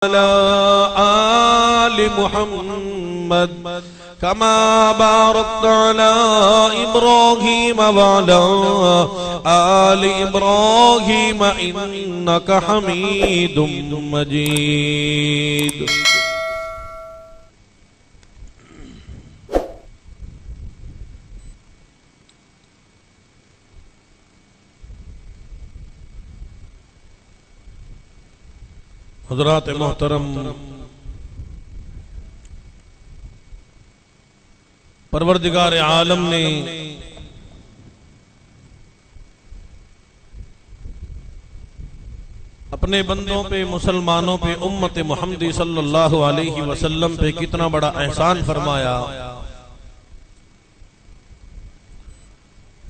وعلى آل محمد كما باركت على إبراهيم وعلى آل إبراهيم إنك حميد مجيد. حضرات محترم، پروردگار عالم نے اپنے بندوں پہ، مسلمانوں پہ، امت محمدی صلی اللہ علیہ وسلم پہ کتنا بڑا احسان فرمایا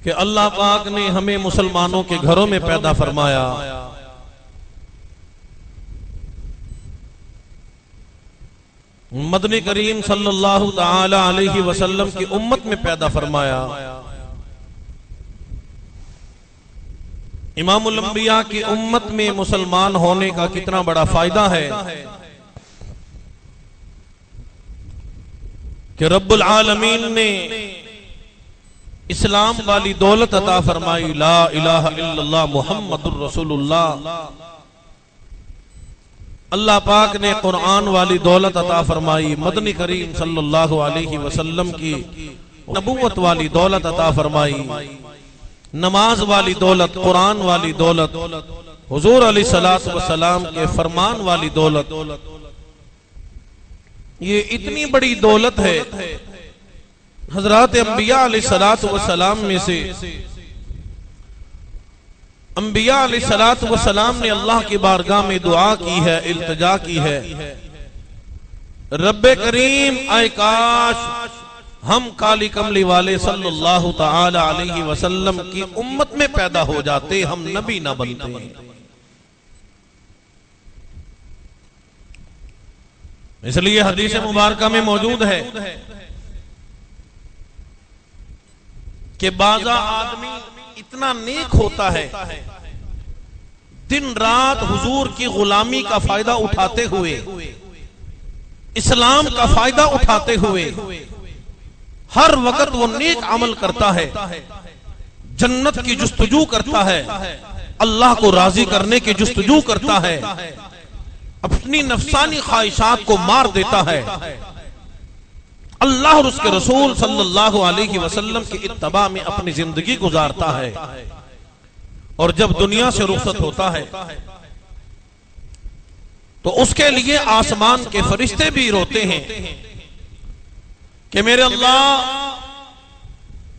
کہ اللہ پاک نے ہمیں مسلمانوں کے گھروں میں پیدا فرمایا، مدنی کریم صلی اللہ تعالی علیہ وسلم کی امت میں پیدا فرمایا، امام الانبیاء کی امت میں مسلمان ہونے کا کتنا بڑا فائدہ ہے کہ رب العالمین نے اسلام والی دولت عطا فرمائی، لا الہ الا اللہ محمد الرسول اللہ۔ اللہ پاک نے قرآن والی دولت عطا فرمائی، مدنی کریم صلی اللہ علیہ وسلم کی نبوت والی دولت عطا فرمائی، نماز والی دولت، قرآن والی دولت، حضور علیہ السلام کے فرمان والی دولت۔ یہ اتنی بڑی دولت ہے، حضرات انبیاء علیہ السلام میں سے انبیاء علیہ السلام نے اللہ کی بارگاہ میں دعا کی ہے، التجا کی ہے، رب کریم اے کاش ہم کالی کملی والے صلی اللہ تعالی علیہ وسلم کی امت میں پیدا ہو جاتے، ہم نبی نہ بنتے۔ اس لیے حدیث مبارکہ میں موجود ہے کہ بعضا آدمی اتنا نیک ہوتا ہے، دن رات حضور کی غلامی کا فائدہ اٹھاتے ہوئے، اسلام کا فائدہ اٹھاتے ہوئے ہر وقت وہ نیک عمل کرتا ہے، جنت کی جستجو کرتا ہے، اللہ کو راضی کرنے کی جستجو کرتا ہے، اپنی نفسانی خواہشات کو مار دیتا ہے، اللہ اور اس کے رسول صلی اللہ علیہ وسلم کی اتباع میں اپنی زندگی گزارتا ہے، اور جب دنیا سے رخصت ہوتا ہے تو اس کے لیے آسمان کے فرشتے بھی روتے ہیں کہ میرے اللہ،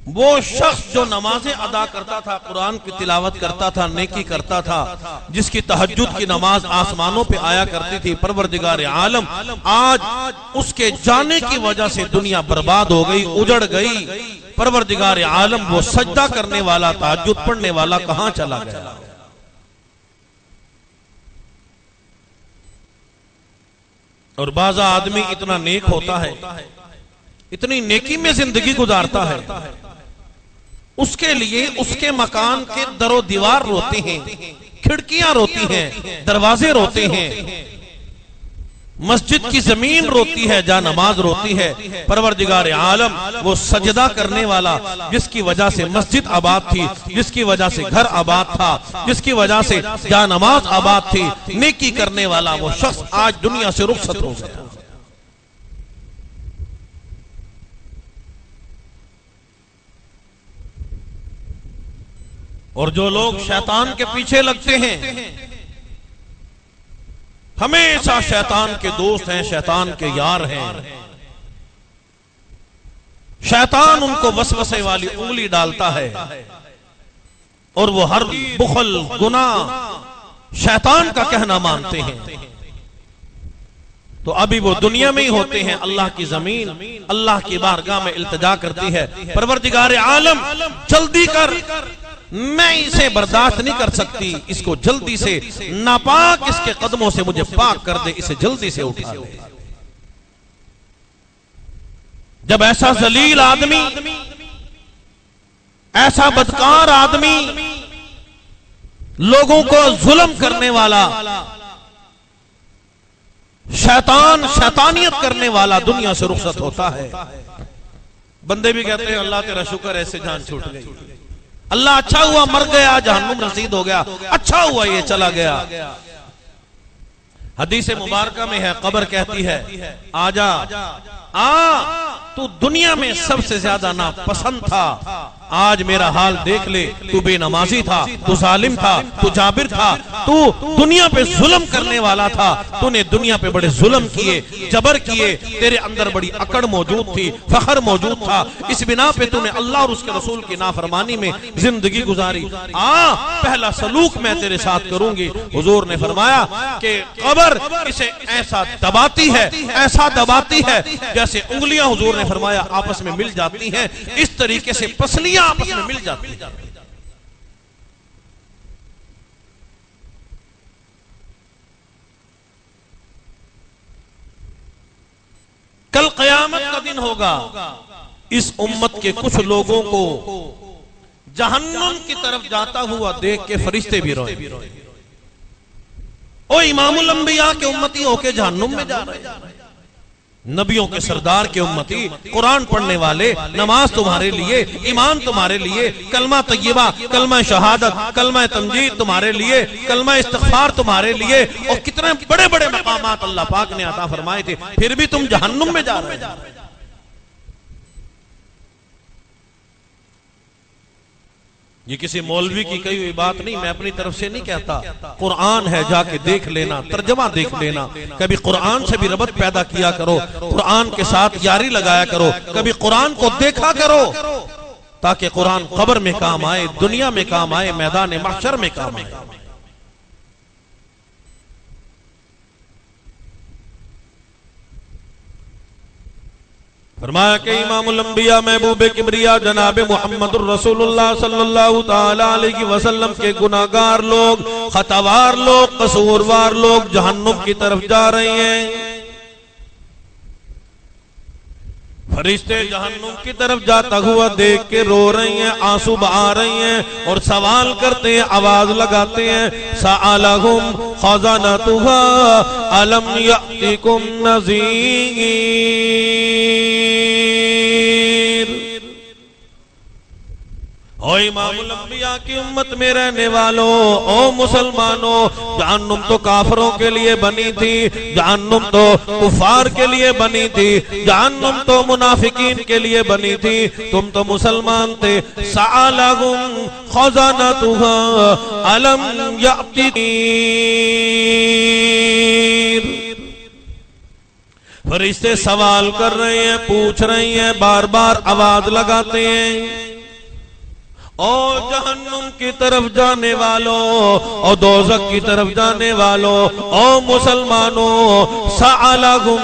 وہ شخص جو نمازیں ادا کرتا تھا، قرآن کی تلاوت کرتا تھا، نیکی کرتا تھا، جس کی تہجد کی نماز آسمانوں پہ آیا کرتی تھی، پروردگار عالم آج اس کے جانے کی وجہ سے دنیا برباد ہو گئی، اجڑ گئی، پروردگار عالم وہ سجدہ کرنے والا، تہجد پڑھنے والا کہاں چلا گیا؟ اور بعض آدمی اتنا نیک ہوتا ہے، اتنی نیکی میں زندگی گزارتا ہے، اس کے لیے اس کے مکان کے در و دیوار روتے ہیں، کھڑکیاں روتی ہیں، دروازے روتے ہیں، مسجد کی زمین روتی ہے، جا نماز روتی ہے، پروردگار عالم وہ سجدہ کرنے والا، جس کی وجہ سے مسجد آباد تھی، جس کی وجہ سے گھر آباد تھا، جس کی وجہ سے جا نماز آباد تھی، نیکی کرنے والا وہ شخص آج دنیا سے رخصت ہو گیا۔ اور جو لوگ شیطان کے پیچھے لگتے ہیں، ہمیشہ شیطان کے دوست ہیں، شیطان کے یار ہیں، شیطان ان کو وسوسے والی انگلی ڈالتا ہے، اور وہ ہر بخل، گناہ شیطان کا کہنا مانتے ہیں۔ تو ابھی وہ دنیا میں ہی ہوتے ہیں، اللہ کی زمین اللہ کی بارگاہ میں التجا کرتی ہے، پروردگار عالم جلدی کر، میں اسے برداشت نہیں کر سکتی، اس کو جلدی سے ناپاک اس کے قدموں سے مجھے پاک کر دے، اسے جلدی سے اٹھا دے۔ جب ایسا ذلیل آدمی، ایسا بدکار آدمی، لوگوں کو ظلم کرنے والا، شیطان شیطانیت کرنے والا دنیا سے رخصت ہوتا ہے. بندے بھی کہتے ہیں اللہ تیرا شکر ایسے جان چھوٹ گئی, اللہ اچھا ہوا مر گیا, جہنم رسید ہو گیا, اچھا ہوا یہ چلا گیا. حدیث مبارکہ میں ہے, قبر کہتی ہے آجا تو دنیا میں سب سے زیادہ ناپسند تھا, آج میرا حال دیکھ لے, تو بے نمازی تھا, تو ظالم تھا, تو جابر تھا, تو دنیا پہ ظلم کرنے والا تھا, تو نے دنیا پہ بڑے ظلم کیے, جبر کیے, تیرے اندر بڑی اکڑ موجود تھی, فخر موجود تھا, اس بنا پہ تو نے اللہ اور اس کے رسول کی نافرمانی میں زندگی گزاری. پہلا سلوک میں تیرے ساتھ کروں گی. حضور نے فرمایا کہ قبر اسے ایسا دباتی ہے, ایسا دباتی ہے جیسے انگلیاں, حضور نے فرمایا, آپس میں مل جاتی ہیں, اس طریقے سے پسلیاں آپس میں مل جاتی ہیں. کل قیامت کا دن ہوگا, اس امت کے کچھ لوگوں کو جہنم کی طرف جاتا ہوا دیکھ کے فرشتے بھی روئے. او امام الانبیاء کے امتی ہو کے جہنم میں جا رہے ہیں, نبیوں کے سردار کے امتی, قرآن پڑھنے والے, نماز تمہارے لیے, ایمان تمہارے لیے, کلمہ طیبہ, کلمہ شہادت, کلمہ تمجید تمہارے لیے, کلمہ استغفار تمہارے لیے, اور کتنے بڑے بڑے مقامات اللہ پاک نے عطا فرمائے تھے, پھر بھی تم جہنم میں جا رہے ہیں. یہ کسی مولوی کی کہی ہوئی بات نہیں, میں اپنی طرف سے نہیں کہتا, قرآن ہے, جا کے دیکھ لینا, ترجمہ دیکھ لینا, کبھی قرآن سے بھی ربط پیدا کیا کرو, قرآن کے ساتھ یاری لگایا کرو, کبھی قرآن کو دیکھا کرو, تاکہ قرآن قبر میں کام آئے, دنیا میں کام آئے, میدان محشر میں کام آئے. فرمایا کہ امام الانبیاء محبوب کبریا جناب محمد الرسول اللہ صلی اللہ تعالی علیہ وسلم کے گناہگار لوگ, خطاوار لوگ, قصوروار لوگ جہنم کی طرف جا رہے ہیں. فرشتے جہنم کی طرف جاتا ہوا دیکھ کے رو رہی ہیں, آنسو بہا رہی ہیں, اور سوال کرتے ہیں, آواز لگاتے ہیں, سألہم خزنتها ألم يأتكم نذیر. او امام الانبیاء کی امت میں رہنے والوں, او مسلمانوں, جہنم تو کافروں کے لیے بنی تھی, جہنم تو کفار کے لیے بنی تھی, جہنم تو منافقین کے لیے بنی تھی, تم تو مسلمان تھے. سألہم خزنتها ألم يأتكم. فرشتے سوال کر رہے ہیں, پوچھ رہے ہیں, بار بار آواز لگاتے ہیں. او جہنم کی طرف جانے والوں, او دوزخ کی طرف جانے والوں, او مسلمانوں, سألہم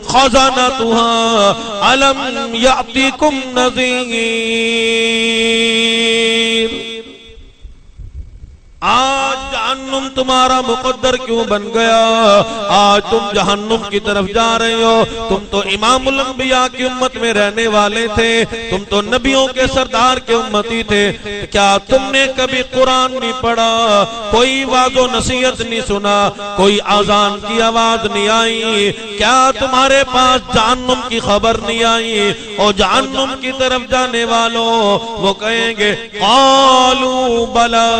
خزنتها ألم يأتكم نذیر. آج جہنم تمہارا مقدر کیوں بن گیا؟ آج تم جہنم کی طرف جا رہے ہو. تم تو امام الانبیاء کی امت میں رہنے والے تھے, تم تو نبیوں کے سردار کے امتی تھے. کیا تم نے کبھی قرآن نہیں پڑھا, کوئی واعظ و نصیحت نہیں سنا, کوئی اذان کی آواز نہیں آئی؟ کیا تمہارے پاس جہنم کی خبر نہیں آئی؟ اور جہنم کی طرف جانے والوں وہ کہیں گے قالوا بلا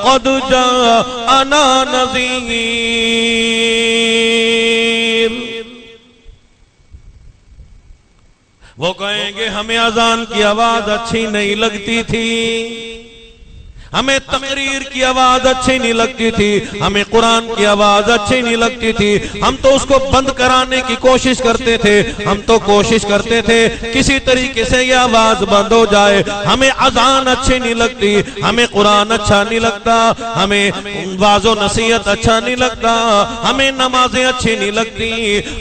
قد جاءنا نذیر. وہ کہیں گے ہمیں اذان کی آواز اچھی نہیں لگتی تھی, ہمیں تقریر کی آواز اچھی نہیں لگتی تھی, ہمیں قرآن کی آواز اچھی نہیں لگتی تھی, ہم تو اس کو بند کرانے کی کوشش کرتے تھے, ہم تو کوشش کرتے تھے کسی طریقے سے یہ آواز بند ہو جائے. ہمیں اذان اچھی نہیں لگتی, ہمیں قرآن اچھا نہیں لگتا, ہمیں واعظ و نصیحت اچھا نہیں لگتا, ہمیں نمازیں اچھی نہیں لگتی,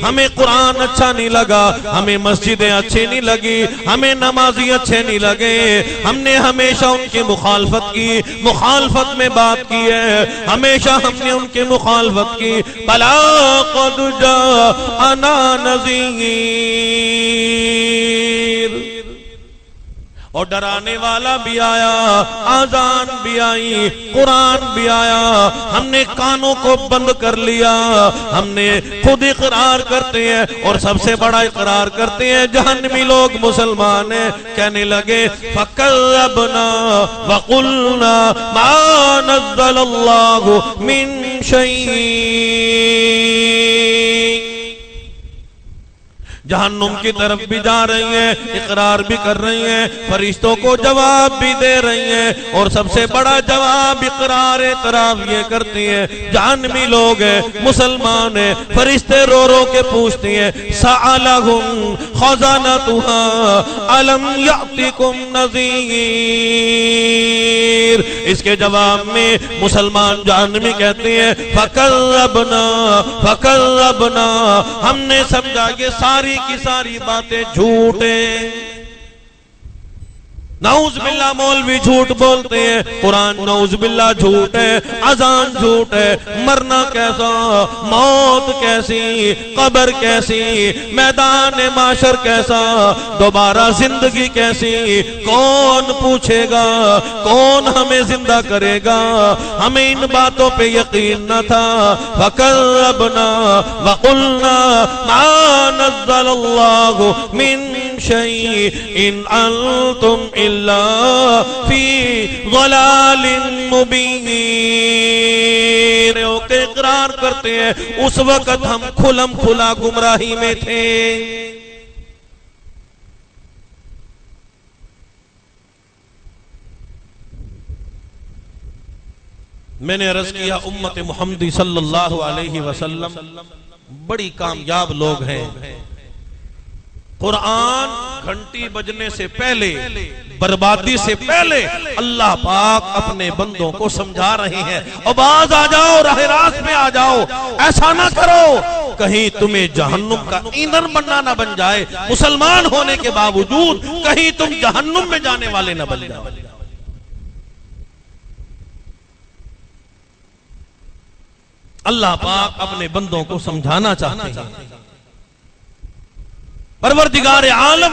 ہمیں قرآن اچھا نہیں لگا, ہمیں مسجدیں اچھی نہیں لگی, ہمیں نمازی اچھے نہیں لگے. ہم نے ہمیشہ ان کی مخالفت کی, مخالفت میں بات کی ہے, ہمیشہ ہم نے ان کی مخالفت کی. بلا قد جاءنا نذیر. اور ڈرانے والا بھی آیا، آذان بھی آئی، قرآن بھی آیا، ہم نے کانوں کو بند کر لیا، ہم نے خود اقرار کرتے ہیں اور سب سے بڑا اقرار کرتے ہیں جہنمی لوگ مسلمان ہیں، کہنے لگے فَكَذَّبْنَا وَقُلْنَا مَا نَزَّلَ اللَّهُ مِن شَيْءٍ۔ جہنم کی طرف بھی جا رہی ہیں، اقرار بھی کر رہی ہیں، فرشتوں کو جواب بھی دے رہی ہیں، اور سب سے بڑا جواب اقرار اعتراف یہ کرتی ہیں جہنمی لوگ ہیں، مسلمان ہیں، فرشتے رو رو کے پوچھتی ہیں سألہم خزانتها ألم یأتکم نذیر۔ اس کے جواب میں مسلمان جہنمی کہتے ہیں فَكَذَّبْنَا، ہم نے سمجھا یہ ساری کی ساری باتیں جھوٹ ہیں۔ نعوذ باللہ مولوی جھوٹ بولتے ہیں، قرآن نعوذ باللہ جھوٹ ہے، اذان جھوٹ ہے، مرنا کیسا، موت کیسی، قبر کیسی، میدان معاشر کیسا، دوبارہ زندگی کیسی، کون پوچھے گا، کون ہمیں زندہ کرے گا، ہمیں ان باتوں پہ یقین نہ تھا۔ فَكَذَّبْنَا وَقُلْنَا مَا نَزَّلَ اللَّهُ مِن شَيْءٍ أَنْتُمْ إِلَّا فِي ضَلَالٍ مُبِينٍ۔ کہ اقرار کرتے ہیں اس وقت ہم کھلم کھلا گمراہی میں تھے۔ میں نے عرض کیا امت محمدی صلی اللہ علیہ وسلم بڑی کامیاب لوگ ہیں۔ قرآن گھنٹی بجنے سے پہلے، بربادی سے پہلے اللہ پاک اپنے بندوں کو سمجھا رہے ہیں اور باز آ جاؤ، راہ راست میں آ جاؤ، ایسا نہ کرو کہیں تمہیں جہنم کا ایندھن بننا نہ بن جائے، مسلمان ہونے کے باوجود کہیں تم جہنم میں جانے والے نہ بن جاؤ۔ اللہ پاک اپنے بندوں کو سمجھانا چاہتے ہیں۔ پروردگار عالم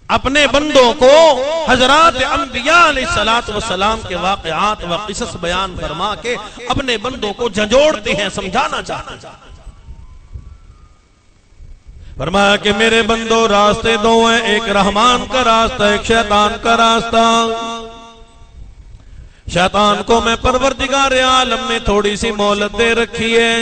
اپنے بندوں کو حضرات انبیاء علیہ السلام کے واقعات و قصص بیان فرما کے اپنے بندوں کو جھنجھوڑتے ہیں، سمجھانا چاہتے ہیں۔ فرمایا کہ میرے بندوں راستے دو ہیں، ایک رحمان کا راستہ، ایک شیطان کا راستہ۔ شیطان کو میں پروردگار عالم نے تھوڑی سی مہلت دے رکھی ہے،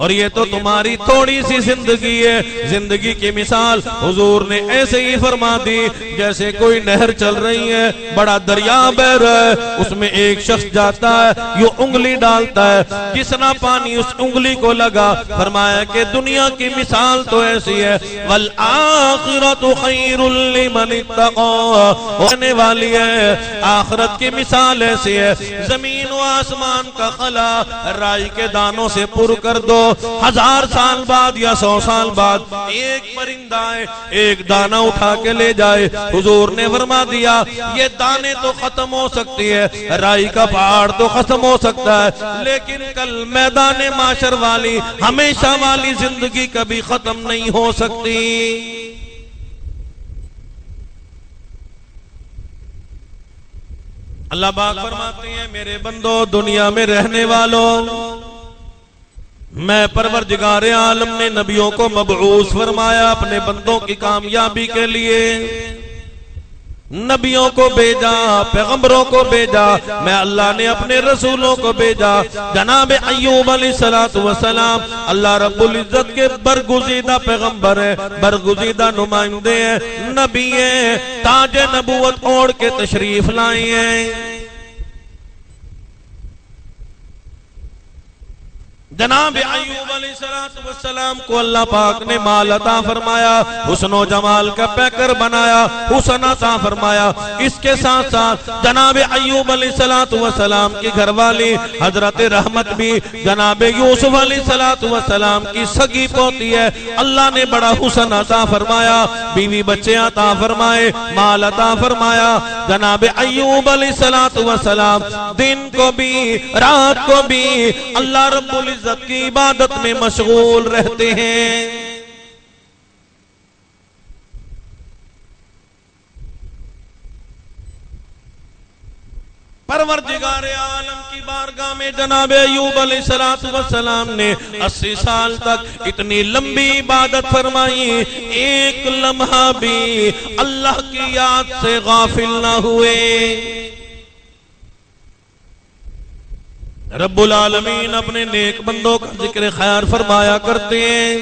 اور یہ تو تمہاری تھوڑی سی زندگی ہے۔ زندگی کی مثال حضور نے ایسے ہی فرما دی جیسے کوئی نہر چل رہی ہے، بڑا دریا بہ رہا ہے، اس میں ایک شخص جاتا ہے، یہ انگلی ڈالتا ہے، جتنا پانی اس انگلی کو لگا، فرمایا کہ دنیا کی مثال تو ایسی ہے، وَالْآخِرَةُ خَيْرٌ لِّمَنِ اتَّقَىٰ، ہونے والی ہے۔ آخرت کی مثال ایسی ہے، زمین و آسمان کا خلا رائی کے دانوں سے پر کر دو، 1000 سال بعد یا 100 سال بعد ایک پرندہ آئے، ایک دانہ اٹھا کے لے جائے۔ حضور نے فرما دیا یہ دانے تو ختم ہو سکتی ہے، رائی کا پہاڑ تو ختم ہو سکتا ہے، لیکن کل میدان معاشر والی ہمیشہ والی زندگی کبھی ختم نہیں ہو سکتی۔ اللہ پاک فرماتے ہیں میرے بندو، دنیا میں رہنے والوں، میں پروردگار عالم نے نبیوں کو مبعوث فرمایا اپنے بندوں کی کامیابی کے لیے، نبیوں کو بھیجا، پیغمبروں کو بھیجا، میں اللہ نے اپنے رسولوں کو بھیجا۔ جناب ایوب علیہ السلام اللہ رب العزت کے برگزیدہ پیغمبر ہیں، برگزیدہ نمائندے ہیں، نبی ہیں، تاج نبوت اوڑھ کے تشریف لائے ہیں۔ جناب ایوب علیہ السلام کو اللہ پاک نے مال عطا فرمایا، حسن و جمال کا پیکر بنایا، حسن عطا فرمایا۔ اس کے ساتھ ساتھ جناب ایوب علیہ السلام کی گھر والی حضرت رحمت بھی جناب یوسف علیہ السلام کی سگی پوتی ہے، اللہ نے بڑا حسن عطا فرمایا، بیوی بچے عطا فرمائے، مال عطا فرمایا۔ جناب ایوب علیہ السلام دن کو بھی رات کو بھی اللہ رب العزت کی عبادت میں مشغول رہتے ہیں۔ پروردگار عالم کی بارگاہ میں جناب ایوب علیہ السلام نے 80 سال تک اتنی لمبی عبادت فرمائی، ایک لمحہ بھی اللہ کی یاد سے غافل نہ ہوئے۔ رب العالمین اپنے نیک بندوں کا ذکر خیر فرمایا کرتے ہیں۔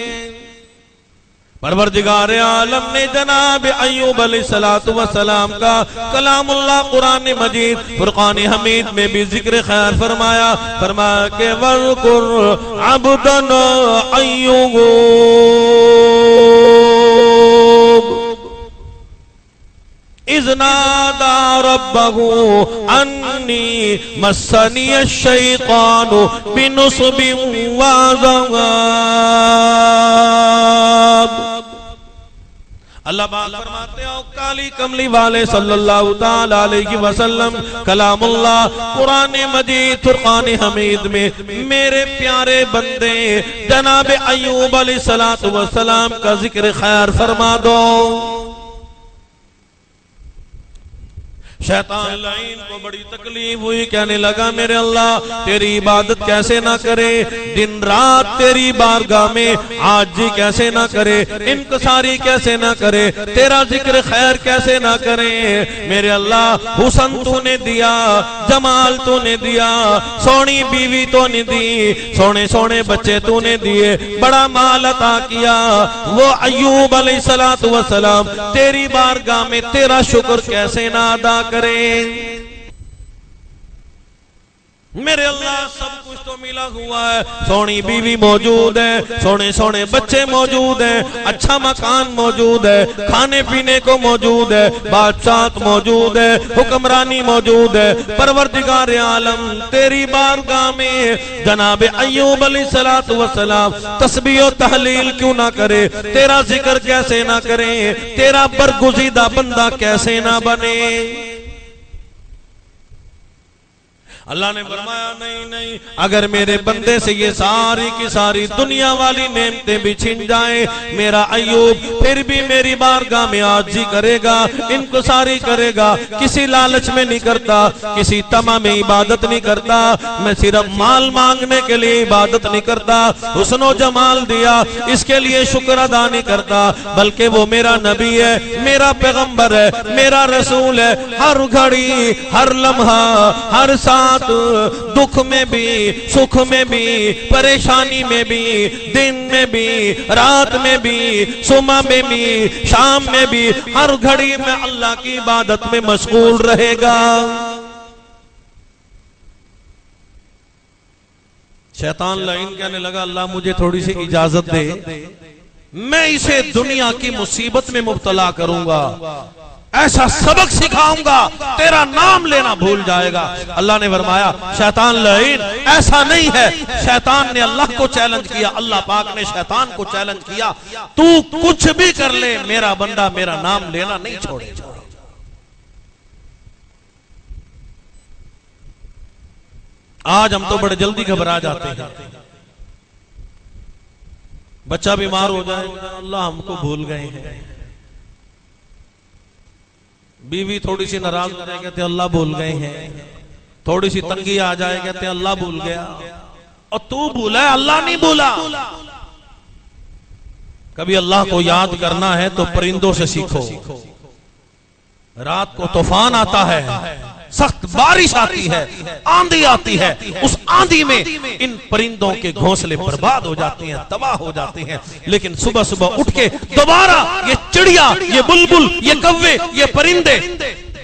پروردگار عالم نے جناب ایوب علیہ السلام کا کلام اللہ قرآن مجید فرقان حمید میں بھی ذکر خیر فرمایا کہ وَاذْكُرْ عَبْدَنَا ایوب اِذْ نَادَى رَبَّهُ أَنِّي مَسَّنِيَ الشَّيْطَانُ بِنُصْبٍ وَعَذَابٍ۔ اللہ بات فرماتے ہیں کالی کملی والے صلی اللہ تعالی علیہ وسلم کلام اللہ قرآن مجید فرقان حمید میں میرے پیارے بندے جناب ایوب علیہ السلام کا ذکر خیر فرما دو۔ شیطان لعین کو بڑی تکلیف ہوئی، کہنے لگا میرے اللہ تیری عبادت کیسے نہ کرے، دن رات تیری بارگاہ میں عاجزی کیسے نہ کرے، انکساری کیسے نہ کرے، تیرا ذکر خیر کیسے نہ کرے۔ میرے اللہ حسن تو نے دیا، جمال تو نے دیا، سونی بیوی تو نے دی، سونے سونے بچے تو نے دیے، بڑا مال عطا کیا۔ وہ ایوب علیہ السلام تیری بارگاہ میں تیرا شکر کیسے نہ ادا کریں۔ میرے اللہ سب کچھ تو ملا ہوا ہے، سونی بیوی موجود ہے، سونے سونے بچے موجود ہیں، اچھا مکان موجود ہے، کھانے پینے کو موجود ہے، بادشاہت موجود ہے، حکمرانی موجود ہے۔ پروردگار عالم تیری بارگاہ میں جناب ایوب علیہ السلام تسبیح و تحلیل کیوں نہ کرے، تیرا ذکر کیسے نہ کرے، تیرا برگزیدہ بندہ کیسے نہ بنے۔ اللہ نے فرمایا نہیں، اگر میرے بندے سے یہ ساری کی ساری دنیا والی نعمتیں بھی چھن جائیں، میرا ایوب پھر بھی میری بارگاہ میں عاجزی کرے گا، انکساری کرے گا، کسی لالچ میں نہیں کرتا، کسی طمع میں عبادت نہیں کرتا، میں صرف مال مانگنے کے لیے عبادت نہیں کرتا، حسن و جمال دیا اس کے لیے شکر ادا نہیں کرتا، بلکہ وہ میرا نبی ہے، میرا پیغمبر ہے، میرا رسول ہے، ہر گھڑی ہر لمحہ ہر ساتھ دکھ میں بھی سکھ میں بھی پریشانی میں بھی دن میں بھی رات میں بھی صبح میں بھی شام میں بھی ہر گھڑی میں اللہ کی عبادت میں مشغول رہے گا۔ شیطان لعین کہنے لگا اللہ مجھے تھوڑی سی اجازت دے، میں اسے دنیا کی مصیبت میں مبتلا کروں گا، ایسا سبق سکھاؤں گا تیرا نام لینا بھول جائے گا۔ اللہ نے فرمایا شیطان لعین ایسا نہیں ہے۔ شیطان نے اللہ کو چیلنج کیا، اللہ پاک نے شیطان کو چیلنج کیا، تو کچھ بھی کر لے میرا بندہ میرا نام لینا نہیں چھوڑے گا۔ آج ہم تو بڑے جلدی گھبرا جاتے ہیں، بچہ بیمار ہو جائے اللہ ہم کو بھول گئے ہیں، بیوی تھوڑی سی ناراض ہو جائے کہتے اللہ بھول گئے ہیں، تھوڑی سی تنگی آ جائے کہتے اللہ بھول گیا، اور تو بھولا ہے اللہ نہیں بھولا۔ کبھی اللہ کو یاد کرنا ہے تو پرندوں سے سیکھو۔ رات کو طوفان آتا ہے، سخت بارش آتی ہے، آندھی آتی ہے، اس آندھی میں ان پرندوں کے گھونسلے برباد ہو جاتے ہیں، تباہ ہو جاتے ہیں، لیکن صبح صبح اٹھ کے دوبارہ یہ چڑیا، یہ بلبل، یہ کوے، یہ پرندے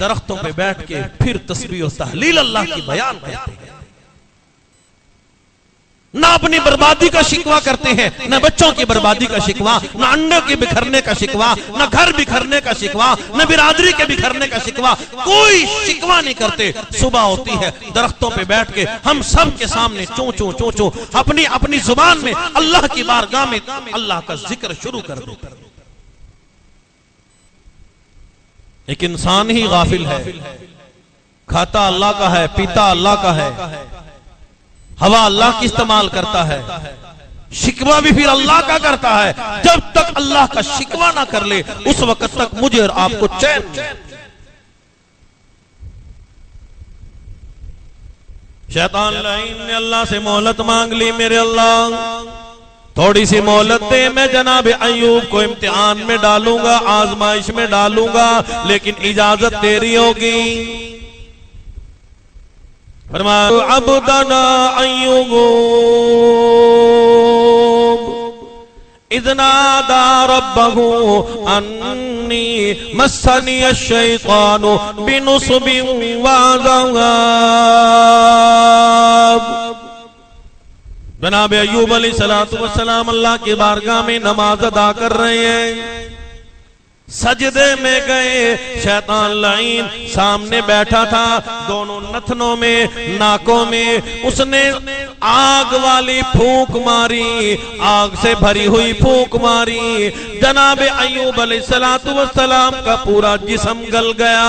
درختوں پہ بیٹھ کے پھر تسبیح و تحلیل اللہ کی بیان کرتے ہیں۔ نہ اپنی بربادی کا شکوہ کرتے ہیں، نہ بچوں کی بربادی کا شکوہ، نہ انڈوں کے بکھرنے کا شکوہ، نہ گھر بکھرنے کا شکوہ، نہ برادری کے بکھرنے کا شکوہ، کوئی شکوہ نہیں کرتے۔ صبح ہوتی ہے درختوں پہ بیٹھ کے ہم سب کے سامنے چوں چوں چوں چوں اپنی زبان میں اللہ کی بارگاہ میں اللہ کا ذکر شروع کر دو۔ ایک انسان ہی غافل ہے، کھاتا اللہ کا ہے، پیتا اللہ کا ہے، ہوا اللہ کی استعمال کرتا ہے، شکوہ بھی پھر اللہ کا کرتا ہے۔ جب تک اللہ کا شکوہ نہ کر لے اس وقت تک مجھے اور آپ کو چین نہیں۔ شیطان لعین نے اللہ سے مہلت مانگ لی، میرے اللہ تھوڑی سی مہلت دے، میں جناب ایوب کو امتحان میں ڈالوں گا، آزمائش میں ڈالوں گا، لیکن اجازت تیری ہوگی۔ فرمایا عبدنا ایوب اذ نادى ربه انی مسنی الشیطان بنصب وعذاب۔ جناب ایوب علیہ السلام اللہ کی بارگاہ میں نماز ادا کر رہے ہیں، سجدے میں گئے، شیطان لعین سامنے بیٹھا تھا، دونوں نتنوں میں ناکوں میں اس نے آگ والی پھونک ماری، آگ سے بھری ہوئی پھونک ماری، جناب ایوب علیہ السلام کا پورا جسم گل گیا،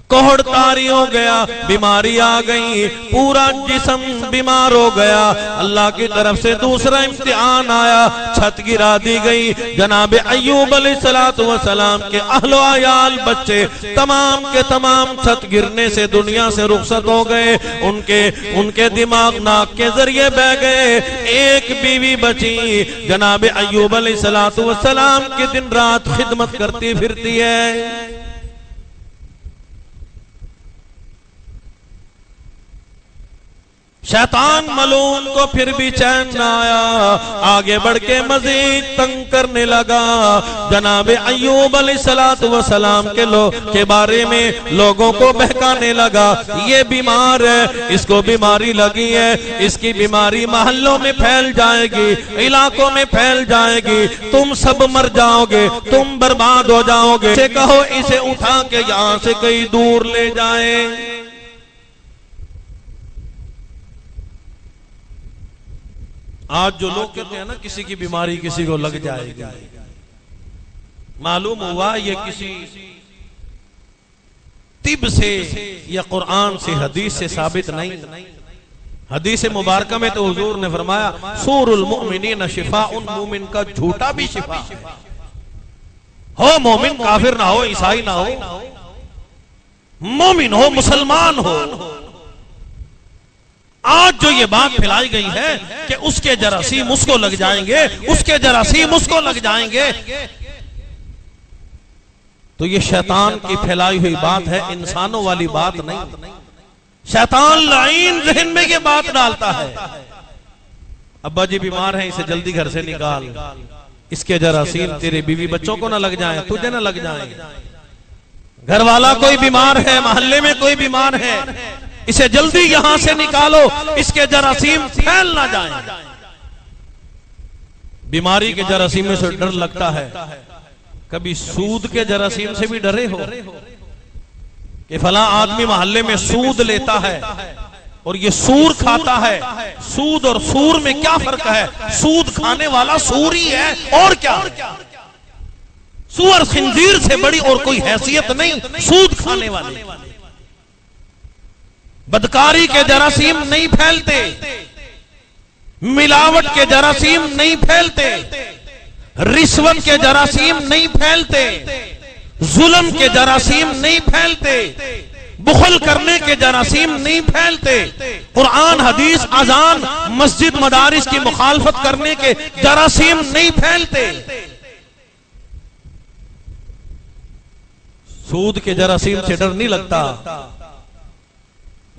کوہڑ طاری ہو گیا، بیماری آ گئی، پورا جسم بیمار ہو گیا۔ اللہ کی طرف سے دوسرا امتحان آیا، چھت گرا دی گئی، جناب ایوب علیہ السلام کے اہل و عیال بچے تمام کے تمام چھت گرنے سے دنیا سے رخصت ہو گئے، ان کے دماغ ناک کے ذریعے بہ گئے، ایک بیوی بچی جناب ایوب علیہ السلام کی دن رات خدمت کرتی پھرتی ہے۔ شیطان ملعون کو پھر بھی چین نہ آیا، آگے بڑھ کے مزید تنگ کرنے لگا، جناب ایوب علیہ السلام کے بارے میں لوگوں کو بہکانے لگا، یہ بیمار ہے، اس کو بیماری لگی ہے، اس کی بیماری محلوں میں پھیل جائے گی، علاقوں میں پھیل جائے گی، تم سب مر جاؤ گے، تم برباد ہو جاؤ گے، اسے کہو اسے اٹھا کے یہاں سے کہیں دور لے جائیں۔ آج جو لوگ کہتے ہیں نا کسی کی بیماری کسی کو لگ جائے گی، معلوم ہوا یہ کسی طب سے یا قرآن سے حدیث سے ثابت نہیں۔ حدیث مبارکہ میں تو حضور نے فرمایا سور المؤمنین شفاء، مومن کا جھوٹا بھی شفا ہو، مومن کافر نہ ہو، عیسائی نہ ہو، مومن ہو، مسلمان ہو۔ آج جو یہ بات پھیلائی گئی ہے کہ اس کے جراثیم اس کو لگ جائیں گے، اس کے جراثیم اس کو لگ جائیں گے، تو یہ شیطان کی پھیلائی ہوئی بات ہے، انسانوں والی بات نہیں۔ شیطان لعین ذہن میں یہ بات ڈالتا ہے، ابا جی بیمار ہیں، اسے جلدی گھر سے نکال، اس کے جراثیم تیرے بیوی بچوں کو نہ لگ جائیں، تجھے نہ لگ جائیں، گھر والا کوئی بیمار ہے، محلے میں کوئی بیمار ہے، اسے جلدی یہاں سے نکالو، اس کے جراثیم پھیل نہ جائیں۔ بیماری کے جراثیم سے ڈر لگتا ہے، کبھی سود کے جراثیم سے بھی ڈرے ہو کہ فلاں آدمی محلے میں سود لیتا ہے اور یہ سور کھاتا ہے؟ سود اور سور میں کیا فرق ہے؟ سود کھانے والا سور ہی ہے، اور کیا؟ سور خنزیر سے بڑی اور کوئی حیثیت نہیں سود کھانے والے۔ بدکاری کے جراثیم نہیں پھیلتے، ملاوٹ کے جراثیم نہیں پھیلتے، رشوت کے جراثیم نہیں پھیلتے، ظلم کے جراثیم نہیں پھیلتے، بخل کرنے کے جراثیم نہیں پھیلتے، قرآن حدیث اذان مسجد مدارس کی مخالفت کرنے کے جراثیم نہیں پھیلتے۔ سود کے جراثیم سے ڈر نہیں لگتا،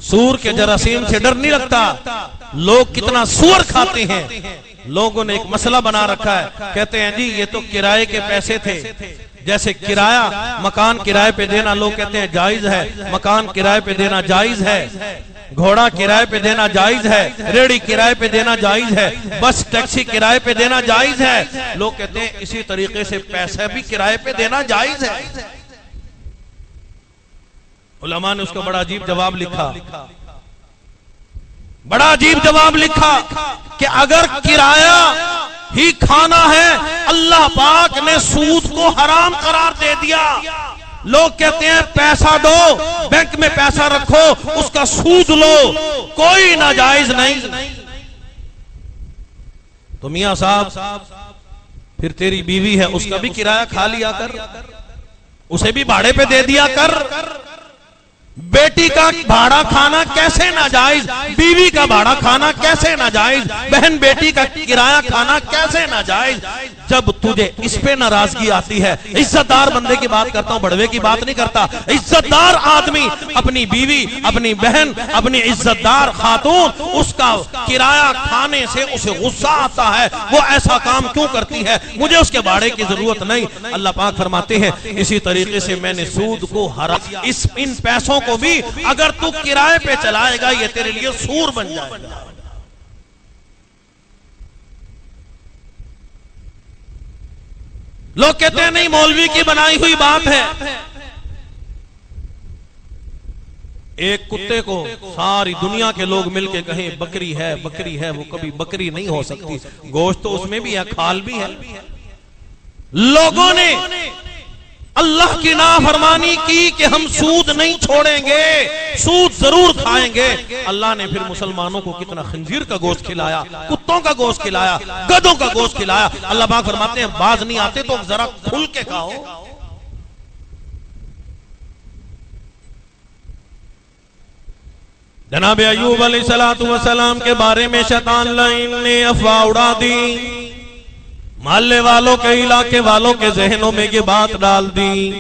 سور کے جراثیم سے ڈر نہیں لگتا۔ لوگ کتنا سور کھاتے ہیں، لوگوں نے ایک مسئلہ بنا رکھا ہے، کہتے ہیں جی یہ تو کرائے کے پیسے تھے، جیسے کرایہ مکان کرائے پہ دینا لوگ کہتے ہیں جائز ہے، مکان کرائے پہ دینا جائز ہے، گھوڑا کرائے پہ دینا جائز ہے، ریڑی کرائے پہ دینا جائز ہے، بس ٹیکسی کرائے پہ دینا جائز ہے۔ لوگ کہتے ہیں اسی طریقے سے پیسہ بھی کرائے پہ دینا جائز ہے۔ علماء نے اس کا بڑا عجیب جواب لکھا، بڑا عجیب جواب لکھا کہ اگر کرایہ ہی کھانا ہے، اللہ پاک نے سود کو حرام قرار دے دیا۔ لوگ کہتے ہیں پیسہ دو، بینک میں پیسہ رکھو، اس کا سود لو، کوئی ناجائز نہیں۔ تو میاں صاحب پھر تیری بیوی ہے، اس کا بھی کرایہ کھا لیا کر، اسے بھی بھاڑے پہ دے دیا کر۔ بیٹی کا بھاڑا کھانا کیسے ناجائز، بیوی کا بھاڑا کھانا کیسے ناجائز، بہن بیٹی کا کرایہ کھانا کیسے ناجائز؟ جب تجھے اس پہ ناراضگی آتی ہے، عزت دار بندے کی بات کرتا ہوں، بڑوے کی بات نہیں کرتا، عزت دار آدمی اپنی بیوی، اپنی بہن، اپنی عزت دار خاتون، اس کا کرایہ کھانے سے اسے غصہ آتا ہے، وہ ایسا کام کیوں کرتی ہے، مجھے اس کے بھاڑے کی ضرورت نہیں۔ اللہ پاک فرماتے ہیں اسی طریقے سے میں نے سود کو حرام، ان پیسوں کو بھی اگر تو کرائے پہ چلائے گا یہ تیرے لیے سور بن جائے گا۔ لوگ کہتے ہیں نہیں مولوی کی بنائی ہوئی بات ہے۔ ایک کتے کو ساری دنیا کے لوگ مل کے کہیں بکری ہے بکری ہے، وہ کبھی بکری نہیں ہو سکتی، گوشت تو اس میں بھی ہے، کھال بھی ہے۔ لوگوں نے اللہ کی نافرمانی کی کہ ہم سود نہیں چھوڑیں گے، سود ضرور کھائیں گے۔ اللہ نے پھر مسلمانوں کو کتنا خنزیر کا گوشت کھلایا، کتوں کا گوشت کھلایا، گدھوں کا گوشت کھلایا۔ اللہ پاک فرماتے ہیں باز نہیں آتے تو ذرا کھل کے کھاؤ۔ جناب ایوب علیہ السلام کے بارے میں شیطان لعین نے افواہ اڑا دی، محلے والوں کے، علاقے والوں کے ذہنوں میں یہ بات ڈال دی،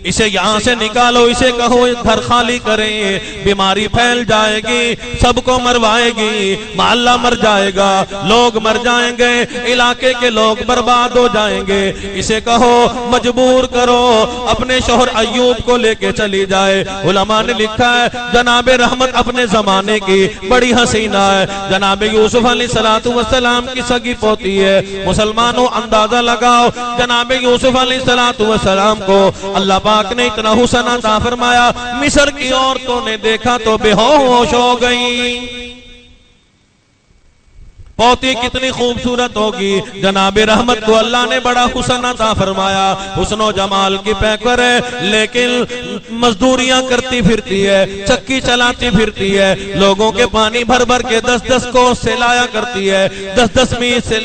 اسے یہاں سے نکالو، اسے کہو گھر خالی کریں، بیماری پھیل جائے گی، سب کو مروائے گی، محلہ مر جائے گا، لوگ مر جائیں گے، علاقے کے لوگ برباد ہو جائیں گے، اسے کہو مجبور کرو اپنے شوہر ایوب کو لے کے چلی جائے۔ علماء نے لکھا ہے جناب رحمت اپنے زمانے کی بڑی حسینہ ہے، جناب یوسف علیہ السلام کی سگی پوتی ہے۔ مسلمانوں اندازہ لگاؤ جناب یوسف علیہ السلام کو اللہ پاک نے اتنا حسن عطا فرمایا، مصر کی عورتوں نے دیکھا تو بے ہوش ہو گئی۔ پوتی کتنی خوبصورت ہوگی، جناب رحمت کو اللہ نے بڑا حسن عطا فرمایا، حسن و جمال کی پیکر ہے، لیکن مزدوریاں کرتی پھرتی ہے، چکی چلاتی پھرتی ہے، لوگوں کے پانی بھر بھر کے 10-10 کوس سے لایا کرتی ہے، 10-10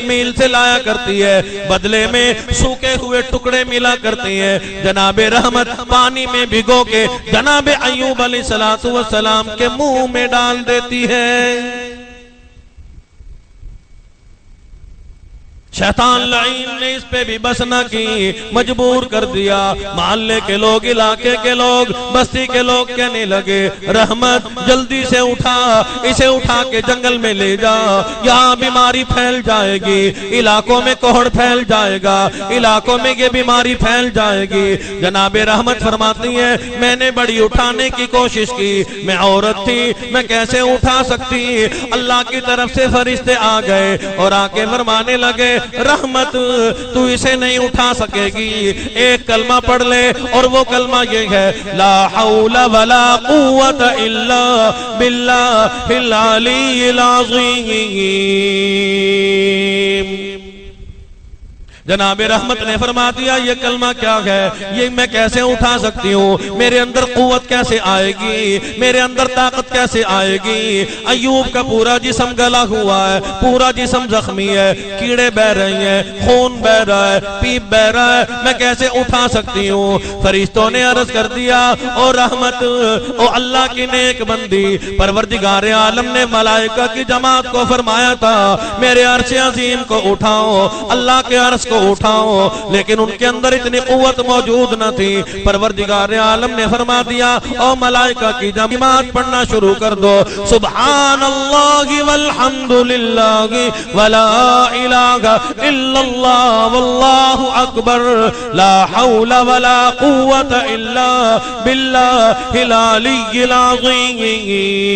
میل سے لایا کرتی ہے، بدلے میں سوکے ہوئے ٹکڑے ملا کرتی ہے۔ جناب رحمت پانی میں بھگو کے جناب ایوب علیہ السلام کے منہ میں ڈال دیتی ہے۔ شیطان لعین نے اس پہ بھی بس نہ کی، مجبور کر دیا۔ محلے کے لوگ، علاقے کے لوگ، بستی کے لوگ کہنے لگے رحمت جلدی سے اٹھا، اسے اٹھا کے جنگل میں لے جا، یہاں بیماری پھیل جائے گی، علاقوں میں کوہڑ پھیل جائے گا، علاقوں میں یہ بیماری پھیل جائے گی۔ جناب رحمت فرماتی ہے میں نے بڑی اٹھانے کی کوشش کی، میں عورت تھی، میں کیسے اٹھا سکتی؟ اللہ کی طرف سے فرشتے آ گئے اور آ کے فرمانے لگے رحمت تو اسے نہیں اٹھا سکے گی، ایک کلمہ پڑھ لے، اور وہ کلمہ یہ ہے لا حول ولا قوت الا باللہ العلی العظیم۔ جناب رحمت نے فرما دیا یہ کلمہ کیا ہے، یہ میں کیسے اٹھا سکتی ہوں، میرے اندر قوت کیسے آئے گی، میرے اندر طاقت کیسے آئے گی؟ ایوب کا پورا جسم گلا ہوا ہے، پورا جسم زخمی ہے، کیڑے بہ رہی ہیں، خون بہ رہا ہے، پیپ بہ رہا ہے، میں کیسے اٹھا سکتی ہوں؟ فرشتوں نے عرض کر دیا او رحمت، او اللہ کی نیک بندی، پروردگار عالم نے ملائکہ کی جماعت کو فرمایا تھا میرے عرش عظیم کو اٹھاؤ، اللہ کے عرش کو اٹھاؤ، لیکن ان کے اندر اتنی قوت موجود نہ تھی۔ پروردگار عالم نے فرما دیا او ملائکہ کی جماعت پڑھنا شروع کر دو، سبحان اللہ والحمد للہ ولا الہ الا اللہ واللہ اکبر لا حول ولا قوت الا باللہ العلی العظیم۔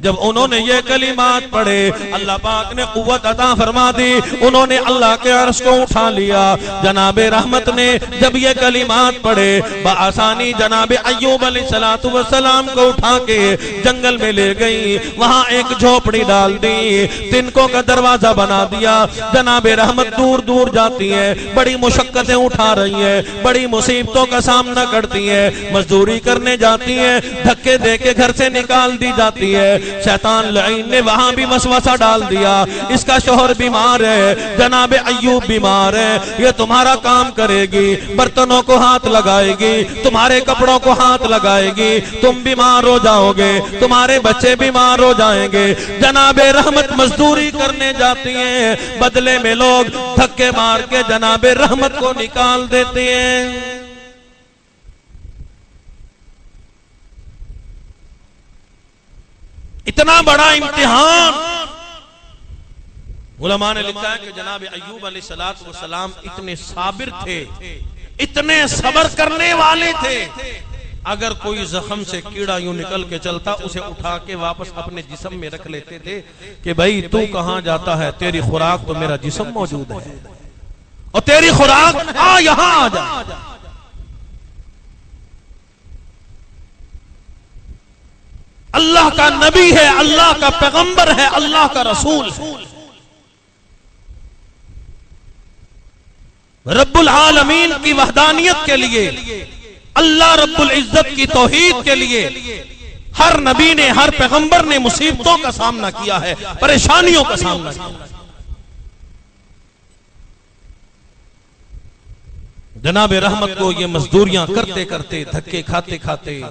جب انہوں نے یہ کلمات پڑھے اللہ پاک نے قوت عطا فرما دی، انہوں نے اللہ کے عرش کو اٹھا لیا۔ جناب رحمت نے جب یہ کلمات پڑھے بآسانی جناب ایوب علیہ السلام کو اٹھا کے جنگل میں لے گئی، وہاں ایک جھوپڑی ڈال دی، تنکوں کا دروازہ بنا دیا۔ جناب رحمت دور دور جاتی ہے، بڑی مشقتیں اٹھا رہی ہے، بڑی مصیبتوں کا سامنا کرتی ہے، مزدوری کرنے جاتی ہے، دھکے دے کے گھر سے نکال دی جاتی ہے، شیطان لعین نے وہاں بھی وسوسہ ڈال دیا، اس کا شوہر بیمار ہے، جناب ایوب بیمار ہے، یہ تمہارا کام کرے گی، برتنوں کو ہاتھ لگائے گی، تمہارے کپڑوں کو ہاتھ لگائے گی، تم بیمار ہو جاؤ گے، تمہارے بچے بیمار ہو جائیں گے۔ جناب رحمت مزدوری کرنے جاتی ہیں، بدلے میں لوگ دھکے مار کے جناب رحمت کو نکال دیتے ہیں۔ اتنا بڑا امتحان علماء نے لکھا ہے کہ جناب ایوب علیہ السلام اتنے صابر تھے، اتنے صبر کرنے والے تھے، اگر کوئی زخم سے کیڑا یوں نکل کے چلتا اسے اٹھا کے واپس اپنے جسم میں رکھ لیتے تھے کہ بھائی تو کہاں جاتا ہے، تیری خوراک تو میرا جسم موجود ہے، اور تیری خوراک یہاں آ جا۔ اللہ کا نبی ہے، اللہ کا پیغمبر ہے، اللہ کا رسول ہے، رب العالمین کی وحدانیت کے لیے، اللہ رب العزت کی توحید کے لیے ہر نبی نے، ہر پیغمبر نے مصیبتوں کا سامنا کیا ہے، پریشانیوں کا سامنا کیا ہے۔ جناب رحمت کو یہ مزدوریاں کرتے کرتے، دھکے کھاتے کھاتے،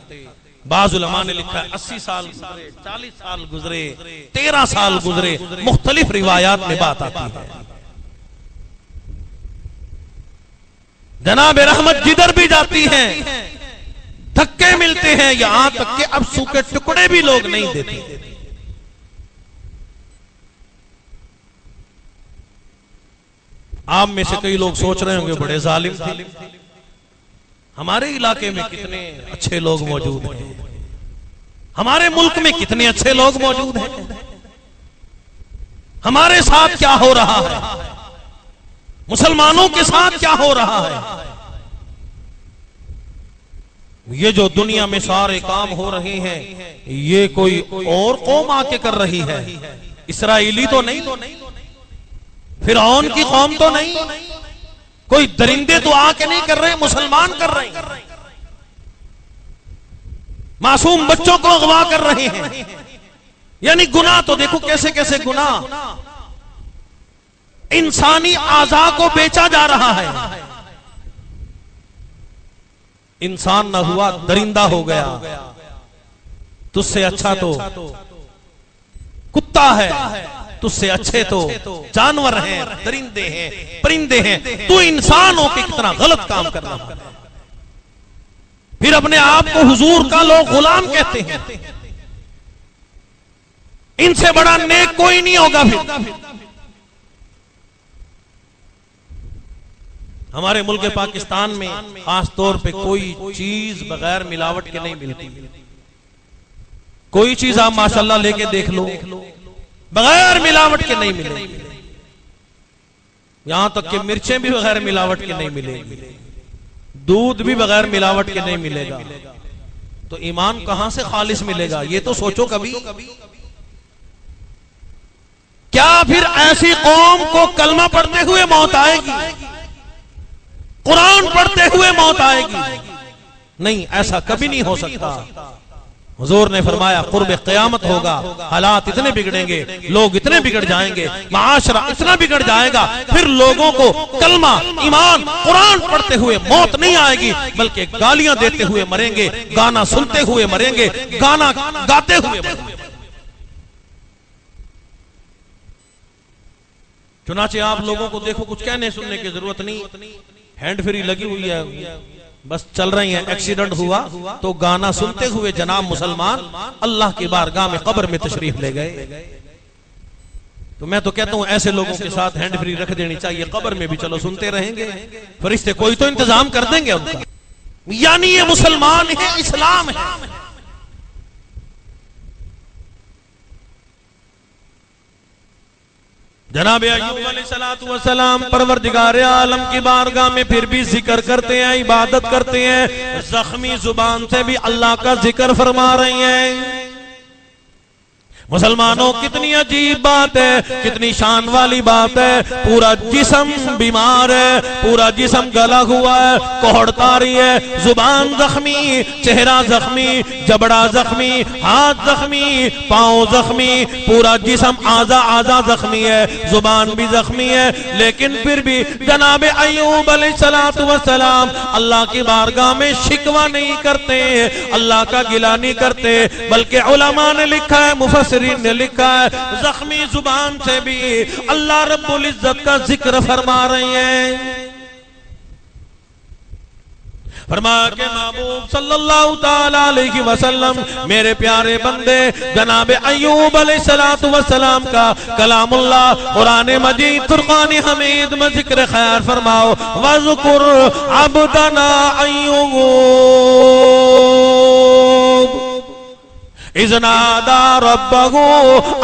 بعض علماء نے لکھا ہے 80 سال گزرے، 40 سال گزرے، 13 سال گزرے، مختلف روایات میں بات آتی ہے۔ جناب رحمت جدھر بھی جاتی ہیں دھکے ملتے ہیں، یہاں تک کہ اب سوکھے ٹکڑے بھی لوگ نہیں دیتے۔ آپ میں سے کئی لوگ سوچ رہے ہوں گے بڑے ظالم تھے، ہمارے علاقے میں کتنے اچھے لوگ موجود ہیں، ہمارے ملک میں کتنے اچھے لوگ موجود ہیں، ہمارے ساتھ کیا ہو رہا ہے، مسلمانوں کے ساتھ کیا ہو رہا ہے۔ یہ جو دنیا میں سارے کام ہو رہے ہیں یہ کوئی اور قوم آ کے کر رہی ہے، اسرائیلی تو نہیں، فرعون کی قوم تو نہیں، کوئی درندے تو آ کے نہیں کر رہے، مسلمان کر رہے ہیں، معصوم بچوں کو اغوا کر رہے ہیں۔ یعنی گناہ تو دیکھو کیسے کیسے گناہ، انسانی اعضاء کو بیچا جا رہا ہے، انسان نہ ہوا درندہ ہو گیا، تجھ سے اچھا تو کتا ہے، تجھ سے اچھے تو جانور ہیں، درندے ہیں، پرندے ہیں، تو انسان ہو کے کتنا غلط کام کر رہا ہے۔ پھر اپنے آپ کو حضور کا لوگ غلام کہتے ہیں، ان سے بڑا نیک کوئی نہیں ہوگا۔ پھر ہمارے ملک پاکستان میں خاص طور پہ کوئی چیز بغیر ملاوٹ کے نہیں ملتی، کوئی چیز آپ ماشاءاللہ لے کے دیکھ لو بغیر ملاوٹ کے نہیں ملے گی، یہاں تک کہ مرچیں بھی بغیر ملاوٹ کے نہیں ملے گی، دودھ بھی بغیر ملاوٹ کے نہیں ملے گا، تو ایمان کہاں سے خالص ملے گا؟ یہ تو سوچو کبھی۔ کیا پھر ایسی قوم کو کلمہ پڑھتے ہوئے موت آئے گی، قرآن پڑھتے ہوئے موت آئے گی؟ نہیں، ایسا کبھی نہیں ہو سکتا۔ حضور نے فرمایا قرب قیامت ہوگا، حالات اتنے بگڑیں گے، لوگ اتنے بگڑ جائیں گے، معاشرہ اتنا بگڑ جائے گا، پھر لوگوں کو کلمہ، ایمان، قرآن پڑھتے ہوئے موت نہیں آئے گی، بلکہ گالیاں دیتے ہوئے مریں گے، گانا سنتے ہوئے مریں گے، گانا گاتے ہوئے مریں گے۔ چنانچہ آپ لوگوں کو دیکھو، کچھ کہنے سننے کی ضرورت نہیں، ہینڈ فری لگی ہوئی ہے، بس چل رہی ہیں، ایکسیڈنٹ ہوا تو گانا سنتے ہوئے جناب مسلمان اللہ کی بارگاہ میں قبر میں تشریف لے گئے۔ تو میں تو کہتا ہوں ایسے لوگوں کے ساتھ ہینڈ فری رکھ دینی چاہیے، قبر میں بھی چلو سنتے رہیں گے، فرشتے کوئی تو انتظام کر دیں گے ان کا۔ یعنی یہ مسلمان ہے، اسلام ہے۔ جناب ایوب علیہ السلام پروردگار عالم کی بارگاہ میں پھر بھی ذکر کرتے ہیں، عبادت کرتے ہیں، زخمی زبان سے بھی اللہ کا ذکر فرما رہی ہیں۔ مسلمانوں کتنی عجیب بات ہے، کتنی شان والی بات ہے، پورا جسم بیمار ہے، پورا جسم گلا ہوا ہے، کوہڑتا رہی ہے، زبان زخمی، چہرہ زخمی، جبڑا زخمی، ہاتھ زخمی، پاؤں زخمی، پورا جسم اعضاء زخمی ہے، زبان بھی زخمی ہے، لیکن پھر بھی جناب ایوب علیہ السلام اللہ کی بارگاہ میں شکوہ نہیں کرتے، اللہ کا گلہ نہیں کرتے، بلکہ علماء نے لکھا ہے، مفسرین نے لکھا ہے، زخمی زبان سے بھی اللہ رب العزت کا ذکر فرما رہے ہیں۔ فرمایا کہ محبوب صلی اللہ تعالی علیہ وسلم میرے پیارے بندے جناب ایوب علیہ السلام کا کلام اللہ قرآن مجید فرقان حمید میں ذکر خیر فرماؤ، وَذْكُرْ عَبْدَنَا ایوب اِذْ نَادَى رَبَّهُ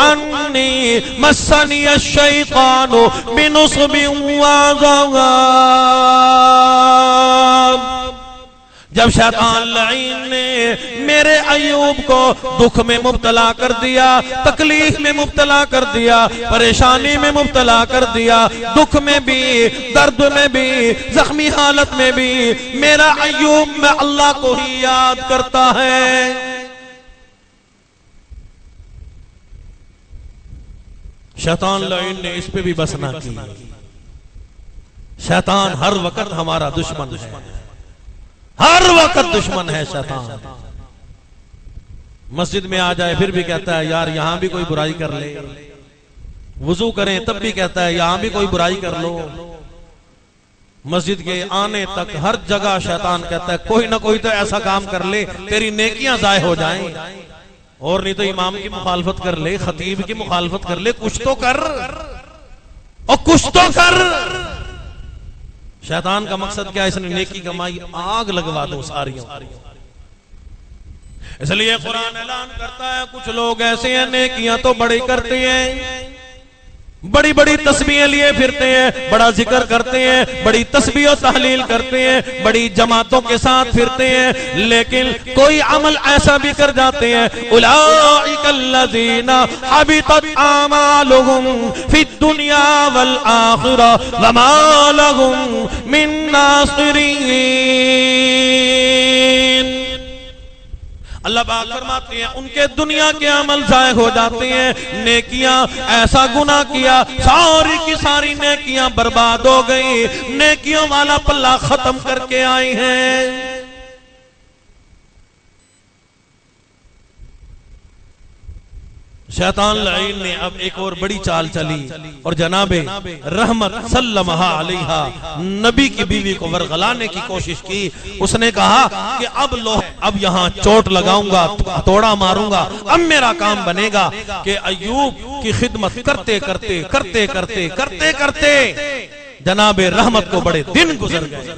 أَنِّي مَسَّنِيَ الشَّيْطَانُ بِنُصْبٍ وَعَذَابٍ۔ جب شیطان لعین نے میرے ایوب کو دکھ میں مبتلا کر دیا، تکلیف میں مبتلا کر دیا، پریشانی میں مبتلا کر دیا، دکھ میں بھی، درد میں بھی، زخمی حالت میں بھی میرا ایوب میں اللہ کو ہی یاد کرتا ہے۔ شیطان لعین نے اس پہ بھی بس نہ کی۔ شیطان ہر وقت ہمارا دشمن ہے، ہر وقت دشمن ہے شیطان۔ مسجد میں آ جائے پھر بھی کہتا ہے یار یہاں بھی کوئی برائی کر لے، وضو کریں تب بھی کہتا ہے یہاں بھی کوئی برائی کر لو۔ مسجد کے آنے تک ہر جگہ شیطان کہتا ہے کوئی نہ کوئی تو ایسا کام کر لے تیری نیکیاں ضائع ہو جائیں، اور نہیں تو امام کی مخالفت کر لے، خطیب کی مخالفت کر لے، کچھ تو کر اور کچھ تو کر۔ شیطان کا مقصد کیا ہے؟ اس نے نیکی کمائی آگ لگوا دو ساریوں۔ اس لیے قرآن اعلان کرتا ہے کچھ لوگ ایسے ہیں نیکیاں تو بڑی کرتے ہیں، بڑی بڑی تسبیحیں لیے پھرتے ہیں، بڑا ذکر کرتے ہیں، بڑی تسبیح و تحلیل کرتے ہیں، بڑی جماعتوں کے ساتھ پھرتے ہیں، لیکن کوئی عمل ایسا بھی کر جاتے ہیں اولئک الذین حبطت اعمالهم فی الدنیا والآخرہ وما لهم من ناصرین۔ اللہ پاک فرماتے ہیں ان کے دنیا کے عمل ضائع ہو جاتے ہیں، نیکیاں ایسا گناہ کیا ساری کی ساری نیکیاں برباد ہو گئی، نیکیوں والا پلہ ختم کر کے آئی ہیں۔ شیطان لعین نے اب ایک اور بڑی چال چلی اور جناب رحمت سلمہ علیہا نبی کی بیوی کو ورغلانے کی کوشش کی۔ اس نے کہا کہ اب یہاں چوٹ لگاؤں گا، توڑا ماروں گا، اب میرا کام بنے گا کہ ایوب کی خدمت کرتے کرتے کرتے کرتے کرتے کرتے جناب رحمت کو بڑے دن گزر گئے۔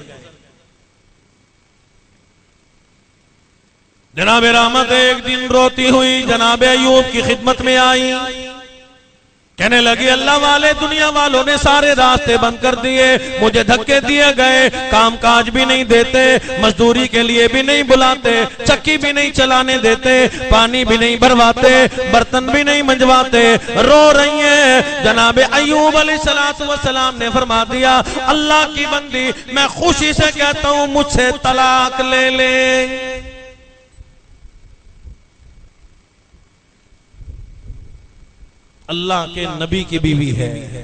جناب رحمت ایک دن روتی ہوئی جناب ایوب کی خدمت میں آئی، کہنے لگی اللہ والے دنیا والوں نے سارے راستے بند کر دیے، مجھے دھکے دیے گئے، کام کاج بھی نہیں دیتے، مزدوری کے لیے بھی نہیں بلاتے، چکی بھی نہیں چلانے دیتے، پانی بھی نہیں بھرواتے، برتن بھی نہیں منجواتے، رو رہی ہیں۔ جناب ایوب علیہ السلام نے فرما دیا اللہ کی بندی میں خوشی سے کہتا ہوں مجھ سے طلاق لے لے۔ اللہ کے نبی کی بیوی ہے،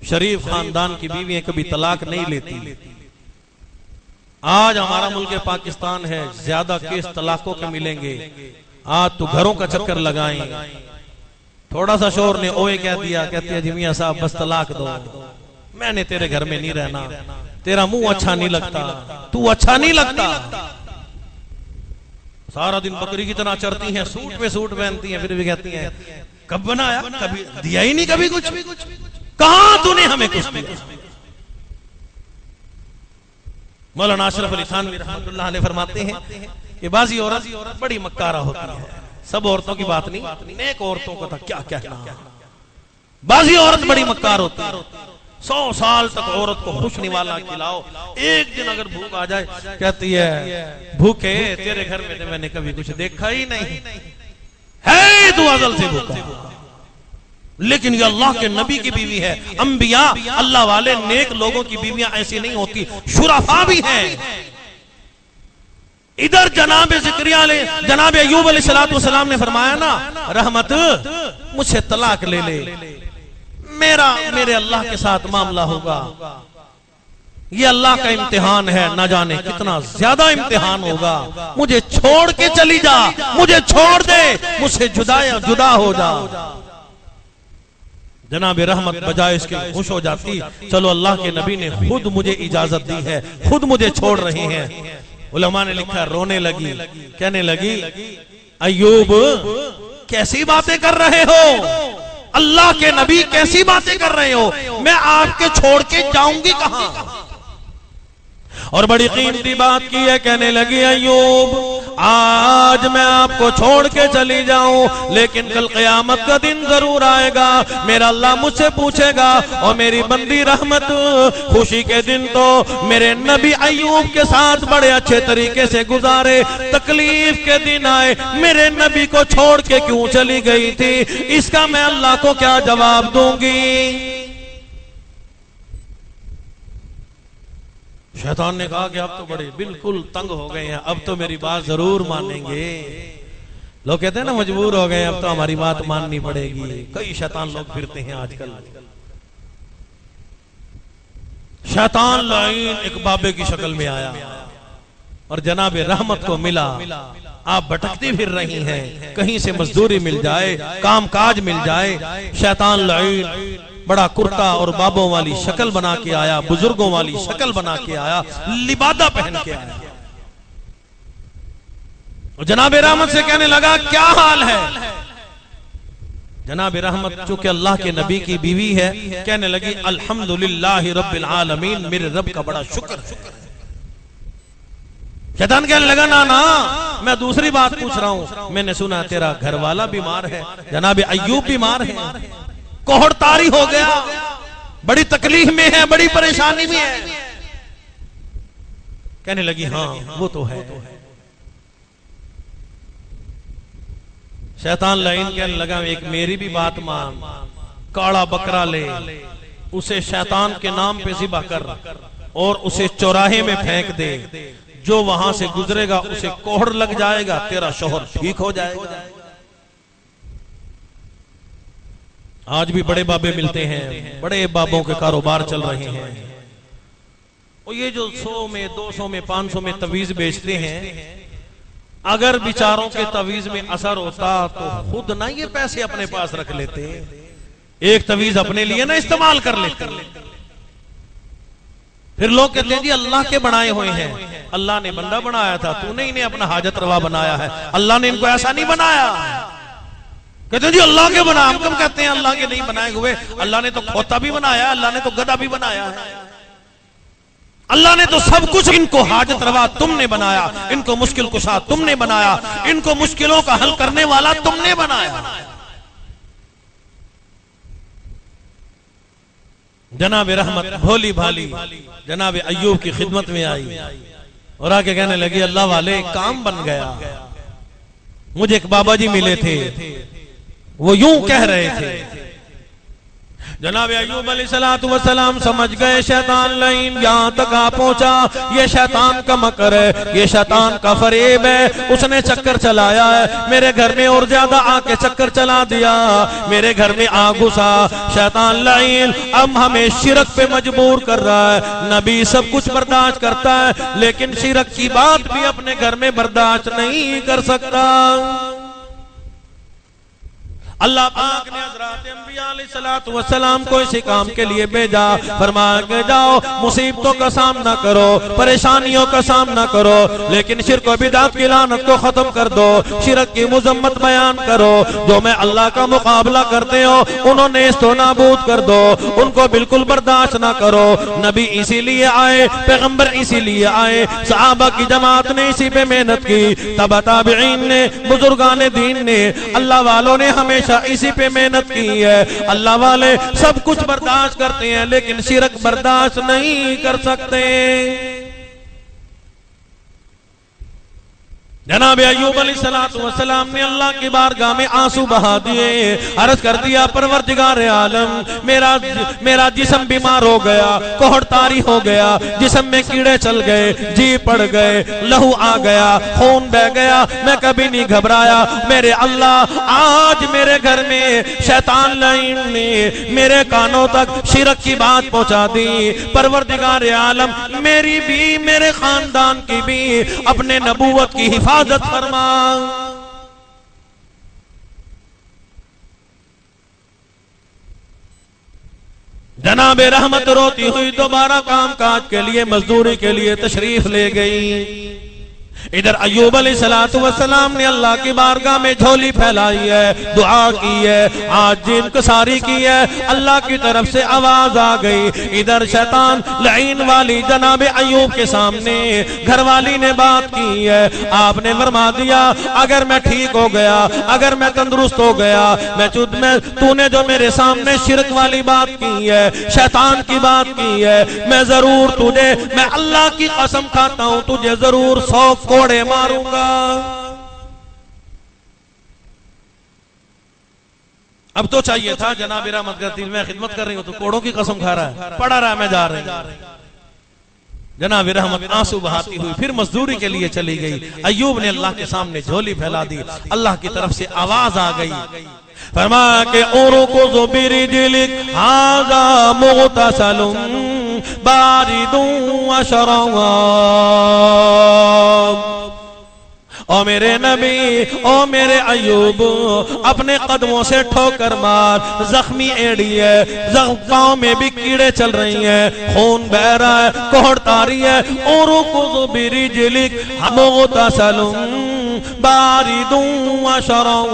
شریف خاندان کی بیوی ہے، کبھی طلاق نہیں لیتی۔ آج ہمارا ملک پاکستان ہے، زیادہ کیس طلاقوں کے ملیں گے۔ آج تو گھروں کا چکر لگائیں، تھوڑا سا شور نے اوے کہہ دیا، کہتے ہیں جی میاں صاحب بس طلاق دو، میں نے تیرے گھر میں نہیں رہنا، تیرا منہ اچھا نہیں لگتا، تو اچھا نہیں لگتا۔ سارا دن بکری کی طرح چرتی ہیں، سوٹ پہ سوٹ پہنتی ہیں، پھر بھی کہتی ہیں کب بنایا، کبھی دیا ہی نہیں، کبھی کچھ کہاں تو نے ہمیں کچھ دیا۔ مولانا اشرف علی تھانوی رحمۃ اللہ علیہ فرماتے ہیں کہ بعضی عورت بڑی مکارہ ہوتی ہے، سب عورتوں کی بات نہیں، نیک عورتوں کو کیا کہنا، بعضی عورت بڑی مکار ہوتی ہے، 100 سال تک عورت کو خوش نوالا کھلاؤ، ایک دن اگر بھوک آ جائے کہتی ہے بھوکے تیرے گھر میں میں نے کبھی کچھ دیکھا ہی نہیں ہے، تو ازل سے بھوکا۔ لیکن یہ اللہ کے نبی کی بیوی ہے، انبیاء اللہ والے نیک لوگوں کی بیویاں ایسی نہیں ہوتی، شرفاء بھی ہیں۔ ادھر جناب ایوب علیہ السلام نے فرمایا نا رحمت مجھ سے طلاق لے لے، میرے اللہ کے ساتھ معاملہ ہوگا، یہ اللہ کا امتحان ہے، نہ جانے کتنا زیادہ امتحان ہوگا، مجھے چھوڑ کے چلی جا، مجھے چھوڑ دے، مجھ سے جدا ہو جا۔ جناب رحمت بجائے اس کے خوش ہو جاتی، چلو اللہ کے نبی نے خود مجھے اجازت دی ہے، خود مجھے چھوڑ رہے ہیں۔ علماء نے لکھا رونے لگی، کہنے لگی ایوب کیسی باتیں کر رہے ہو، اللہ کے نبی کیسی باتیں کر رہے ہو، میں آپ کے چھوڑ کے جاؤں گی کہاں؟ اور بڑی قیمتی بات کی ہے، کہنے لگی ایوب آج میں آپ کو چھوڑ کے چلی جاؤں، لیکن کل قیامت کا دن ضرور آئے گا، میرا اللہ مجھ سے پوچھے گا، اور میری بندی رحمت خوشی کے دن تو میرے نبی ایوب کے ساتھ بڑے اچھے طریقے سے گزارے، تکلیف کے دن آئے میرے نبی کو چھوڑ کے کیوں چلی گئی تھی، اس کا میں اللہ کو کیا جواب دوں گی؟ شیطان نے کہا کہ اب تو بڑے بالکل تنگ ہو گئے ہیں، اب تو میری بات ضرور مانیں گے۔ لوگ کہتے ہیں نا مجبور ہو گئے، اب تو ہماری بات ماننی پڑے گی۔ کئی شیطان لوگ پھرتے ہیں آج کل۔ شیطان لعین ایک بابے کی شکل میں آیا اور جناب رحمت کو ملا، آپ بھٹکتی پھر رہی ہیں، کہیں سے مزدوری مل جائے، کام کاج مل جائے۔ شیطان لعین بڑا کرتا اور بابوں والی شکل بنا کے آیا، بزرگوں والی شکل بنا کے آیا، لبادہ پہن کے آیا، اور جناب رحمت سے کہنے لگا کیا حال ہے؟ جناب رحمت چونکہ اللہ کے نبی کی بیوی ہے، کہنے لگی الحمدللہ رب العالمین، میرے رب کا بڑا شکر۔ شیطان کہنے لگا نا میں دوسری بات پوچھ رہا ہوں، میں نے سنا تیرا گھر والا بیمار ہے، جناب ایوب بیمار ہے، کوہڑ طاری ہو گیا، بڑی تکلیف میں ہے، بڑی پریشانی میں ہے۔ کہنے لگی ہاں وہ تو ہے۔ شیطان لعین کہنے لگا ایک میری بھی بات مان، کاڑا بکرا لے، اسے شیطان کے نام پہ ذبح کر اور اسے چوراہے میں پھینک دے، جو وہاں سے گزرے گا اسے کوہڑ لگ جائے گا، تیرا شوہر ٹھیک ہو جائے گا۔ آج بھی بڑے بابے ملتے ہیں، بڑے بابوں کے کاروبار چل رہے ہیں، اور یہ جو 100 میں 200 میں 500 میں تویز بیچتے ہیں، اگر بیچاروں کے تویز میں اثر ہوتا تو خود نہ یہ پیسے اپنے پاس رکھ لیتے، ایک تویز اپنے لیے نہ استعمال کر لیتے۔ پھر لوگ کہتے ہیں جی اللہ کے بنائے ہوئے ہیں، اللہ نے بندہ بنایا تھا، تو نے انہیں اپنا حاجت روا بنایا ہے، اللہ نے ان کو ایسا نہیں بنایا۔ کہتے ہیں جی اللہ کے بنا، ہم کم کہتے ہیں اللہ کے نہیں بنائے ہوئے، اللہ نے تو کھوتا بھی بنایا، اللہ نے تو گدھا بھی بنایا ہے، اللہ نے تو سب کچھ، ان کو حاجت روا تم نے بنایا، ان کو مشکل کشا تم نے بنایا، ان کو مشکلوں کا حل کرنے والا تم نے بنایا۔ جناب رحمت بھولی بھالی جناب ایوب کی خدمت میں آئی اور آگے کہنے لگی اللہ والے کام بن گیا، مجھے ایک بابا جی ملے تھے، وہ یوں کہہ رہے تھے۔ جناب ایوب علیہ السلام سمجھ گئے شیطان لعین یہاں تک آ پہنچا، یہ شیطان کا مکر ہے، یہ شیطان کا فریب ہے، اس نے چکر چلایا ہے میرے گھر میں، اور زیادہ آ کے چکر چلا دیا، میرے گھر میں آ گھسا شیطان لعین، اب ہمیں شرک پہ مجبور کر رہا ہے۔ نبی سب کچھ برداشت کرتا ہے لیکن شرک کی بات بھی اپنے گھر میں برداشت نہیں کر سکتا۔ اللہ پاک نے حضرات انبیاء علیہ السلام کو اسی کام کے لیے بھیجا، فرمایا کہ جاؤ مصیبتوں کا سامنا کرو، پریشانیوں کا سامنا کرو، لیکن شرک و بدعت کی لعنت کو ختم کر دو، شرک کی مذمت بیان کرو، جو میں اللہ کا مقابلہ کرتے ہو انہوں نے اس تو نابود کر دو، ان کو بالکل برداشت نہ کرو۔ نبی اسی لیے آئے، پیغمبر اسی لیے آئے، صحابہ کی جماعت نے اسی پہ محنت کی، تبع تابعین نے، بزرگان دین نے، اللہ والوں نے ہمیشہ اسی پہ محنت کی ہے۔ اللہ والے سب کچھ برداشت کرتے ہیں لیکن شرک برداشت نہیں کر سکتے۔ جناب ایوب علیہ السلام نے اللہ کی بارگاہ میں آنسو بہا دیے، عرض کر دیا پروردگار عالم میرا جسم بیمار ہو گیا، کوہڑ طاری ہو گیا، جسم میں کیڑے چل گئے، جی پڑ گئے، لہو آ گیا، خون بہ گیا، میں کبھی نہیں گھبرایا میرے اللہ۔ آج میرے گھر میں شیطان لعین نے میرے کانوں تک شرک کی بات پہنچا دی، پروردگار عالم میری بھی میرے خاندان کی بھی اپنے نبوت کی حفاظت فرما۔ جناب رحمت روتی ہوئی دوبارہ کام کاج کے لیے مزدوری کے لیے تشریف لے گئی۔ ادھر ایوب علیہ السلام نے اللہ کی بارگاہ میں جھولی پھیلائی ہے، دعا کی ہے، آج انکساری کی ہے، اللہ کی طرف سے آواز آ گئی۔ ادھر شیطان لعین والی جناب ایوب کے سامنے گھر والی نے بات کی ہے، آپ نے فرما دیا اگر میں ٹھیک ہو گیا، اگر میں تندرست ہو گیا، تو نے جو میرے سامنے شرک والی بات کی ہے، شیطان کی بات کی ہے، میں ضرور تجھے، میں اللہ کی قسم کھاتا ہوں تجھے ضرور 100 کوڑے ماروں گا۔ اب تو چاہیے تھا جناب رحمت کرتی میں خدمت کر رہی ہوں تو کوڑوں کی قسم کھا رہا ہے، پڑھا رہا ہے میں جا رہی ہوں۔ جناب رحمت آنسو بہاتی ہوئی پھر مزدوری کے لیے چلی گئی۔ ایوب نے اللہ کے سامنے جھولی پھیلا دی، اللہ کی طرف سے آواز آ گئی، فرمایا کہ اورکض برجلک ھذا مغتسل بارد وشراب۔ او میرے نبی، او میرے ایوب، اپنے قدموں سے ٹھوکر مار، زخمی ایڑی ہے، پاؤں میں بھی کیڑے چل رہی ہیں، خون بہ رہا ہے، کوہڑ طاری ہے، اورکض برجلک مغتسل بارد وشراب۔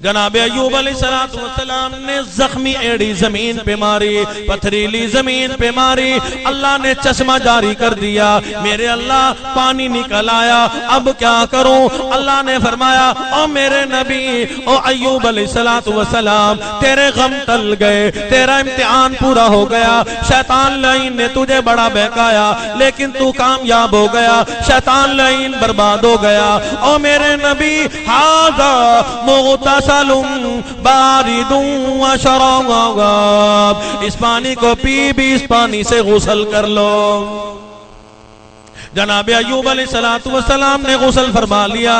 جناب ایوب علیہ السلام نے زخمی ایڑی زمین پہ ماری، پتھریلی زمین پہ ماری، اللہ نے چشمہ جاری کر دیا، میرے اللہ پانی نکل آیا، اب کیا کروں؟ اللہ نے فرمایا او میرے نبی، او ایوب علیہ السلام، تیرے غم ٹل گئے، تیرا امتحان پورا ہو گیا، شیطان لعین نے تجھے بڑا بہکایا لیکن تو کامیاب ہو گیا، شیطان لعین برباد ہو گیا۔ او میرے نبی ھذا مغتسل بارد وشراب، اس پانی کو پی بھی، اس پانی سے غسل کر لو۔ جناب ایوب علیہ السلام نے غسل فرما لیا،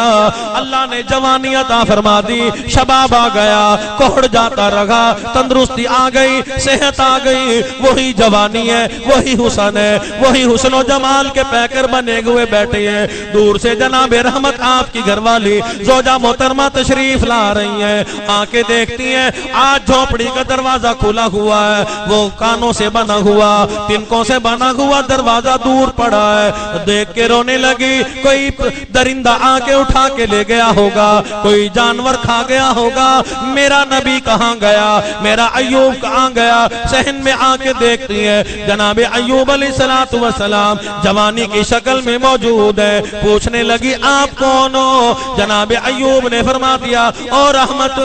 اللہ نے جوانی عطا فرما دی، شباب آ گیا، کوہڑ جاتا رہا، تندرستی آ گئی، صحت آ گئی، وہی جوانی ہے، وہی حسن ہے، وہی حسن و جمال کے پیکر بنے ہوئے بیٹھے ہیں۔ دور سے جناب رحمت آپ کی گھر والی زوجہ محترمہ تشریف لا رہی ہیں، آ کے دیکھتی ہیں آج جھوپڑی کا دروازہ کھلا ہوا ہے، وہ کانوں سے بنا ہوا، تنکوں سے بنا ہوا دروازہ دور پڑا ہے، دیکھ کے رونے لگی، کوئی درندہ آ کے اٹھا کے لے گیا ہوگا، کوئی جانور کھا گیا ہوگا، میرا نبی کہاں گیا، میرا ایوب کہاں گیا؟ صحن میں آ کے دیکھتی ہے جناب ایوب علیہ السلام جوانی کی شکل میں موجود ہے، پوچھنے لگی آپ کون ہو؟ جناب ایوب نے فرما دیا او رحمت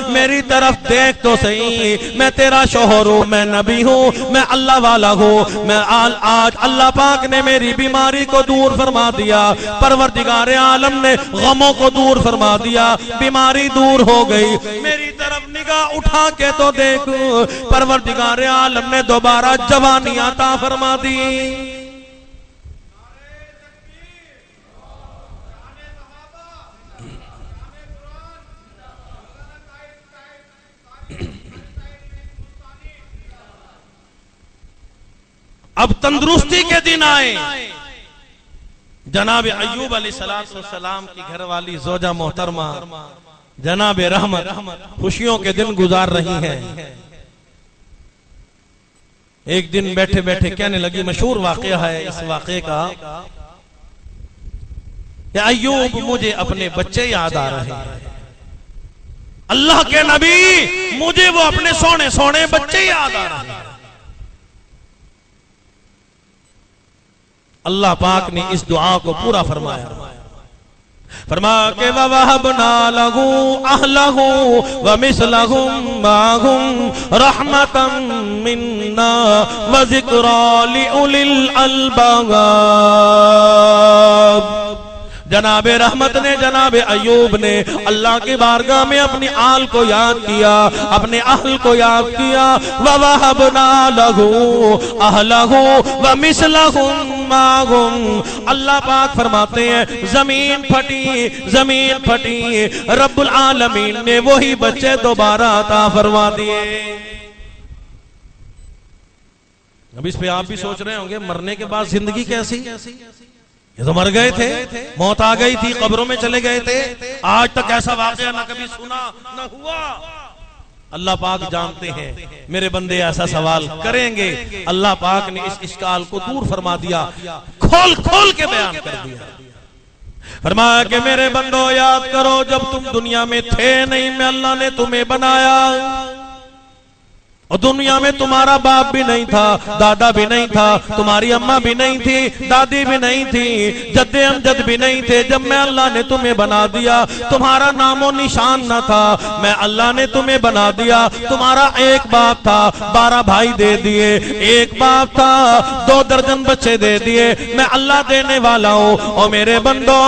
میری طرف دیکھ تو صحیح، میں تیرا شوہر ہوں، میں نبی ہوں، میں اللہ والا ہوں، میں آج اللہ پاک نے میری بیماری کو دور فرما دیا، پروردگار عالم نے غموں کو دور فرما دیا، بیماری دور ہو گئی، میری طرف نگاہ اٹھا کے تو دیکھ، پروردگار عالم نے دوبارہ جوانی عطا فرما دی۔ اب تندرستی کے دن آئے، جناب ایوب علیہ السلام کی گھر والی زوجہ محترمہ جناب رحمت خوشیوں کے دن گزار رہی ہیں۔ ایک دن بیٹھے بیٹھے کہنے لگی، مشہور واقعہ ہے اس واقعے کا، یا ایوب مجھے اپنے بچے یاد آ رہے ہیں، اللہ کے نبی مجھے وہ اپنے سونے سونے بچے یاد آ رہے ہیں۔ اللہ پاک نے اس دعا کو پورا فرمایا، فرمایا کہ وَوَهَبْنَا لَهُ أَهْلَهُ وَمِثْلَهُمْ مَعَهُمْ رَحْمَةً مِنَّا وَذِكْرَى لِأُولِي الْأَلْبَابِ۔ جناب رحمت نے، جناب ایوب نے اللہ کی بارگاہ میں اپنی آل کو یاد کیا، اپنے اہل کو یاد کیا۔ وَوَهَبْنَا لَهُ أَهْلَهُ وَمِثْلَهُمْ مَعَهُمْ۔ اللہ پاک فرماتے ہیں زمین پھٹی، رب العالمین نے وہی بچے دوبارہ عطا فرما دیے۔ اب اس پہ آپ بھی سوچ رہے ہوں گے مرنے کے بعد زندگی کیسی؟ یہ تو مر گئے تھے، موت آ گئی تھی، قبروں میں چلے گئے تھے، آج تک ایسا واقعہ نہ کبھی سنا نہ ہوا۔ اللہ پاک جانتے ہیں میرے بندے ایسا سوال کریں گے، اللہ پاک نے اس اشکال کو دور فرما دیا، کھول کے بیان کر دیا۔ فرمایا کہ میرے بندو یاد کرو جب تم دنیا میں تھے نہیں، میں اللہ نے تمہیں بنایا، اور دنیا میں تمہارا باپ بھی نہیں تھا، دادا بھی نہیں تھا، تمہاری اماں بھی نہیں تھی، دادی بھی نہیں تھی، جد امجد بھی نہیں تھے۔ جب میں اللہ نے تمہیں بنا دیا تمہارا نام و نشان نہ تھا، میں اللہ نے تمہیں بنا دیا، تمہارا ایک باپ تھا 12 بھائی دے دیے، ایک باپ تھا 2 درجن بچے دے دیے، میں اللہ دینے والا ہوں۔ اور میرے بندو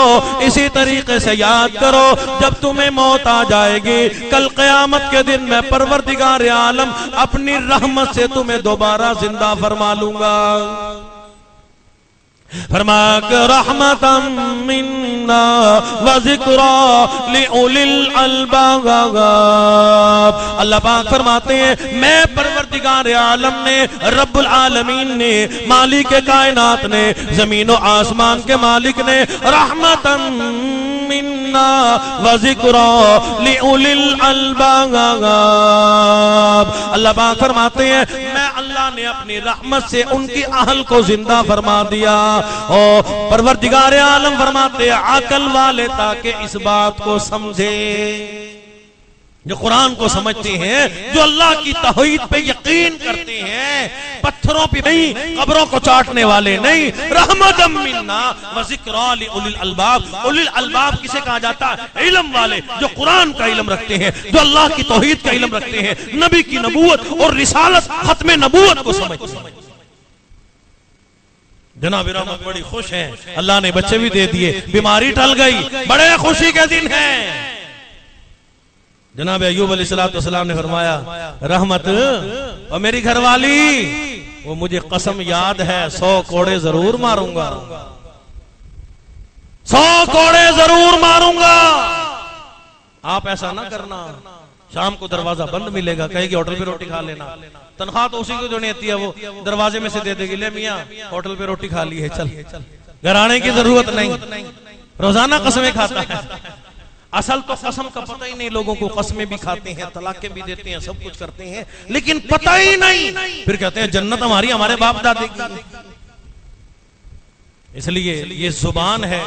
اسی طریقے سے یاد کرو جب تمہیں موت آ جائے گی کل قیامت کے دن میں پروردگار عالم اپنی رحمت سے تمہیں دوبارہ زندہ فرما لوں گا۔ فرمایا کہ رحمتاً منا وذکرى لأولی الالباب۔ اللہ پاک فرماتے ہیں میں پروردگار عالم نے، رب العالمین نے، مالک کائنات نے، زمین و آسمان کے مالک نے، رحمتاً منا وذکرى لأولی الالباب۔ اللہ پاک فرماتے ہیں میں اللہ نے اپنی رحمت سے ان کی اہل کو زندہ فرما دیا۔ اور پروردگار عالم فرماتے ہیں عقل والے تاکہ اس بات کو سمجھے، جو قرآن کو سمجھتے ہیں، جو اللہ کی توحید پہ یقین کرتے ہیں، پتھروں پہ نہیں، قبروں کو چاٹنے والے نہیں۔ رحمتاً منا وذکریٰ لأولی الالباب۔ اولی الالباب کسے کہا جاتا ہے؟ علم والے، جو قرآن کا علم رکھتے ہیں، جو اللہ کی توحید کا علم رکھتے ہیں، نبی کی نبوت اور رسالت ختم نبوت کو سمجھتے ہیں۔ جناب رحمت بڑی خوش ہیں، اللہ نے بچے بھی دے دیے، بیماری ٹل گئی، بڑے خوشی کے دن ہیں۔ جناب ایوب علیہ السلام نے فرمایا رحمت اور میری گھر والی، وہ مجھے قسم یاد ہے 100 کوڑے ضرور ماروں گا، 100 کوڑے ضرور ماروں گا۔ آپ ایسا نہ کرنا، شام کو دروازہ بند ملے گا، کہے گی ہوٹل پہ روٹی کھا لینا، تنخواہ تو اسی کو جو نہیں آتی ہے وہ دروازے میں سے دے دے گی، لے میاں ہوٹل پہ روٹی کھا لی ہے، چل گھر آنے کی ضرورت نہیں۔ روزانہ قسمیں کھاتا ہے، اصل تو قسم کا پتہ ہی نہیں، لوگوں کو قسمیں بھی کھاتے ہیں، طلاقیں بھی دیتے ہیں، سب کچھ کرتے ہیں، لیکن پتہ ہی نہیں، پھر کہتے ہیں جنت ہماری ہمارے باپ دادے کی۔ اس لیے یہ زبان ہے،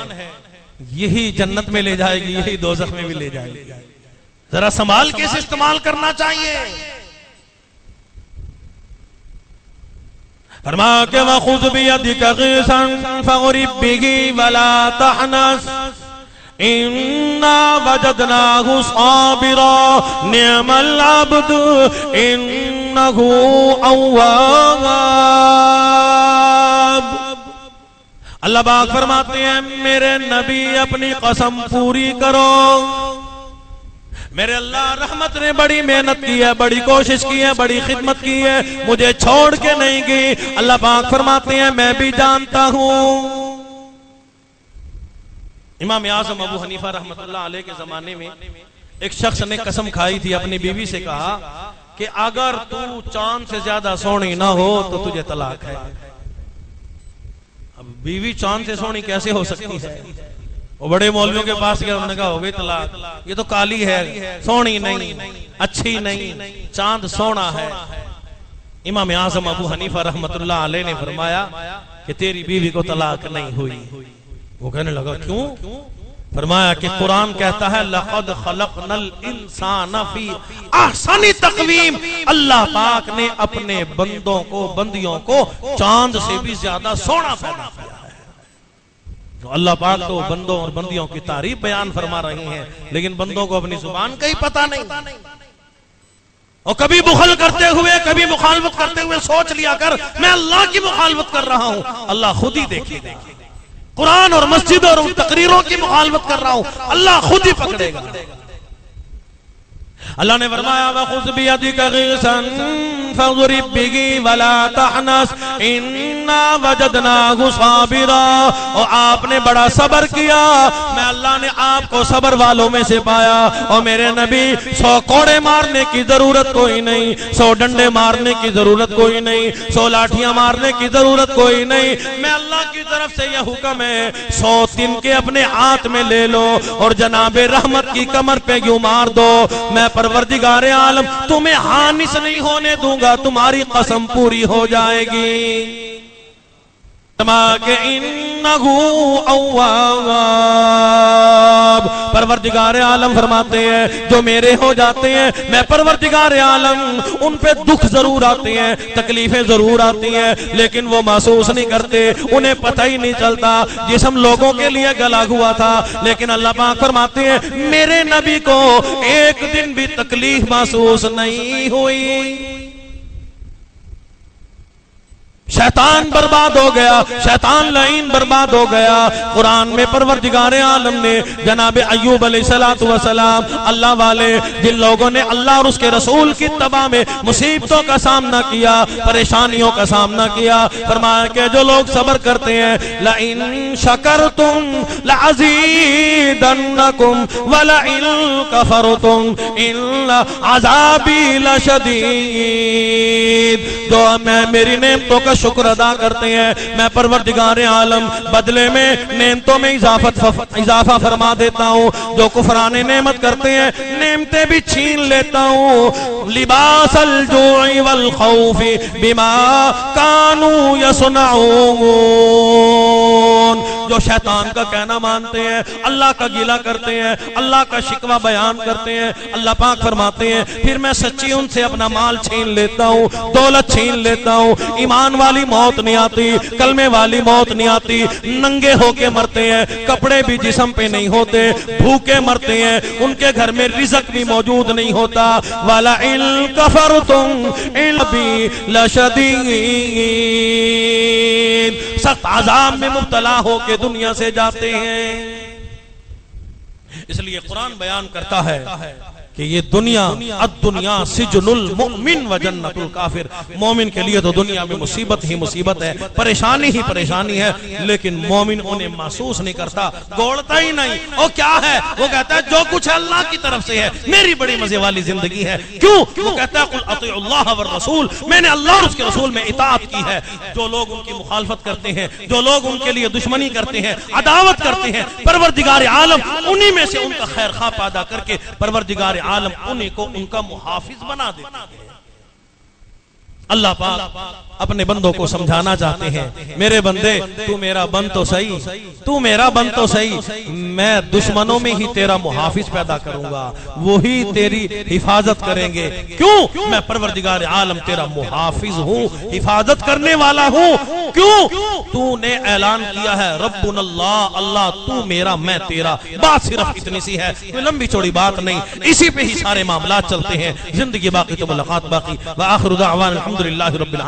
یہی جنت میں لے جائے گی، یہی دوزخ میں بھی لے جائے گی، ذرا سنبھال کے اسے استعمال کرنا چاہیے۔ فرمایا کہ وَخُذْ بِيَدِكَ غِيثًا فَاضْرِب بِّهِ وَلَا تَحْنَثْ إِنَّا وَجَدْنَاهُ صَابِرًا نِعْمَ الْعَبْدُ إِنَّهُ أَوَّابٌ۔ اللہ پاک فرماتے ہیں میرے نبی اپنی قسم پوری کرو، میرے اللہ رحمت نے بڑی محنت کی ہے، بڑی کوشش کی ہے، بڑی خدمت کی ہے، مجھے چھوڑ کے نہیں گئی۔ اللہ پاک فرماتے ہیں میں بھی جانتا ہوں۔ امام اعظم ابو حنیفہ رحمت اللہ علیہ کے زمانے میں ایک شخص نے قسم کھائی تھی، اپنی بیوی سے کہا کہ اگر تو چاند سے زیادہ سونی نہ ہو تو تجھے طلاق ہے۔ اب بیوی چاند سے سونی کیسے ہو سکتی ہے؟ وہ بڑے مولویوں کے پاس گیا، انہوں نے کہا ہو گئی طلاق، یہ تو کالی ہے، سونی نہیں، اچھی نہیں، چاند سونا ہے۔ امام اعظم ابو حنیفہ رحمت اللہ علیہ نے فرمایا کہ تیری بیوی کو طلاق نہیں ہوئی۔ وہ کہنے لگا کیوں؟ فرمایا کہ قرآن کہتا ہے لَقَدْ خَلَقْنَا الْإِنسَانَ فِي أَحْسَنِ تَقْوِيمٍ۔ اللہ پاک نے اپنے بندوں کو، بندیوں کو چاند سے بھی زیادہ سونا پیدا کیا ہے۔ تو اللہ پاک تو بندوں اور بندیوں کی تعریف بیان فرما رہے ہیں، لیکن بندوں کو اپنی زبان کا ہی پتہ نہیں، اور کبھی بخل کرتے ہوئے کبھی مخالفت کرتے ہوئے سوچ لیا کر میں اللہ کی مخالفت کر رہا ہوں، اللہ خود ہی دیکھے گا۔ قرآن اور مسجد اور تقریروں کی مخالفت کر رہا ہوں، اللہ خود ہی پکڑے گا۔ اللہ نے فرمایا وَخُذْ بِيَدِكَ غِيثًا فَاضْرِبْ بِهِ وَلَا تَحْنَثْ إِنَّا وَجَدْنَاهُ صَابِرًا، اور آپ نے بڑا صبر کیا، میں اللہ نے آپ کو صبر والوں میں سے پایا، اور میرے نبی 100 کوڑے مارنے کی ضرورت کوئی نہیں، 100 ڈنڈے مارنے کی ضرورت کوئی نہیں، 100 لاٹھیاں مارنے کی ضرورت کوئی نہیں، میں اللہ کی طرف سے یہ حکم ہے 100 تن کے اپنے ہاتھ میں لے لو اور جناب رحمت کی کمر پہ یوں مار دو، میں پروردگار عالم تمہیں ہانس نہیں ہونے دوں گا، تمہاری قسم پوری ہو جائے گی۔ کہ انہو اواب، پروردگار عالم فرماتے ہیں جو میرے ہو جاتے ہیں میں پروردگار عالم ان پہ دکھ ضرور آتے ہیں، تکلیفیں ضرور آتی ہیں، لیکن وہ محسوس نہیں کرتے، انہیں پتہ ہی نہیں چلتا۔ جسم لوگوں کے لیے گلا ہوا تھا، لیکن اللہ پاک فرماتے ہیں میرے نبی کو ایک دن بھی تکلیف محسوس نہیں ہوئی۔ شیطان برباد ہو گیا، شیطان لعین برباد ہو گیا۔ قرآن میں پروردگار عالم نے جناب ایوب علیہ السلام، اللہ والے جن لوگوں نے اللہ اور اس کے رسول کی اتباع میں مصیبتوں کا سامنا کیا، پریشانیوں کا سامنا کیا، فرمایا کہ جو لوگ صبر کرتے ہیں لَإِن شَكَرْتُمْ لَعَزِيدَنَّكُمْ وَلَئِن كَفَرْتُمْ إِنَّ عَذَابِي لَشَدِيدٌ، جو میں میری نعمتوں کا شکر ادا کرتے ہیں میں پروردگار عالم بدلے میں نعمتوں میں اضافہ فرما دیتا ہوں، جو کفران نعمت کرتے ہیں نعمتیں بھی چھین لیتا ہوں۔ لباس الجوع والخوف بما كانوا يصنعون، جو شیطان کا کہنا مانتے ہیں، اللہ کا گلہ کرتے ہیں، اللہ کا شکوہ بیان کرتے ہیں، اللہ پاک فرماتے ہیں پھر میں سچی ان سے اپنا مال چھین لیتا ہوں، دولت چھین لیتا ہوں، ایمان والی موت نہیں آتی، کلمے والی موت نہیں آتی، ننگے ہو کے مرتے ہیں، کپڑے بھی جسم پہ نہیں ہوتے، بھوکے مرتے ہیں، ان کے گھر میں رزق بھی موجود نہیں ہوتا۔ وَلَئِن كَفَرْتُمْ إِنَّ لَشَدِيدٌ، سخت عذاب میں مبتلا ہو کے دنیا سے جاتے ہیں۔ اس لیے قرآن بیان کرتا ہے کہ یہ دنیا الدنیا سجن المؤمن و جنت الکافر، مومن کے لیے تو دنیا میں مصیبت ہی مصیبت ہے، پریشانی ہی پریشانی ہے، لیکن مومن انہیں محسوس نہیں کرتا، گوڑتا ہی نہیں۔ اور کیا ہے وہ کہتا ہے جو کچھ اللہ کی طرف سے ہے میری بڑی مزے والی زندگی ہے۔ کیوں؟ وہ کہتا ہے قل اطیعوا اللہ والرسول، میں نے اللہ اور اس کے رسول میں اطاعت کی ہے۔ جو لوگ ان کی مخالفت کرتے ہیں، جو لوگ ان کے لیے دشمنی کرتے ہیں، عداوت کرتے ہیں، پروردگار عالم انہی میں سے ان کا خیر خواہ پیدا کر کے پروردگار عالم انہیں کو ان کا محافظ بنا دیتا ہے۔ اللہ پاک اپنے بندوں کو سمجھانا چاہتے ہیں میرے بندے تو میرا بن تو صحیح، تو میرا بن تو صحیح، میں دشمنوں میں ہی تیرا محافظ پیدا کروں گا، وہی تیری حفاظت کریں گے۔ کیوں؟ میں پروردگار عالم تیرا محافظ ہوں، حفاظت کرنے والا ہوں۔ کیوں؟ تو نے اعلان کیا ہے ربنا اللہ، اللہ تو میرا میں تیرا، بات صرف اتنی سی ہے، کوئی لمبی چوڑی بات نہیں، اسی پہ ہی سارے معاملات چلتے ہیں، زندگی باقی تو ملاقات باقی۔ وآخر دعوانا الحمدللہ رب العالمین۔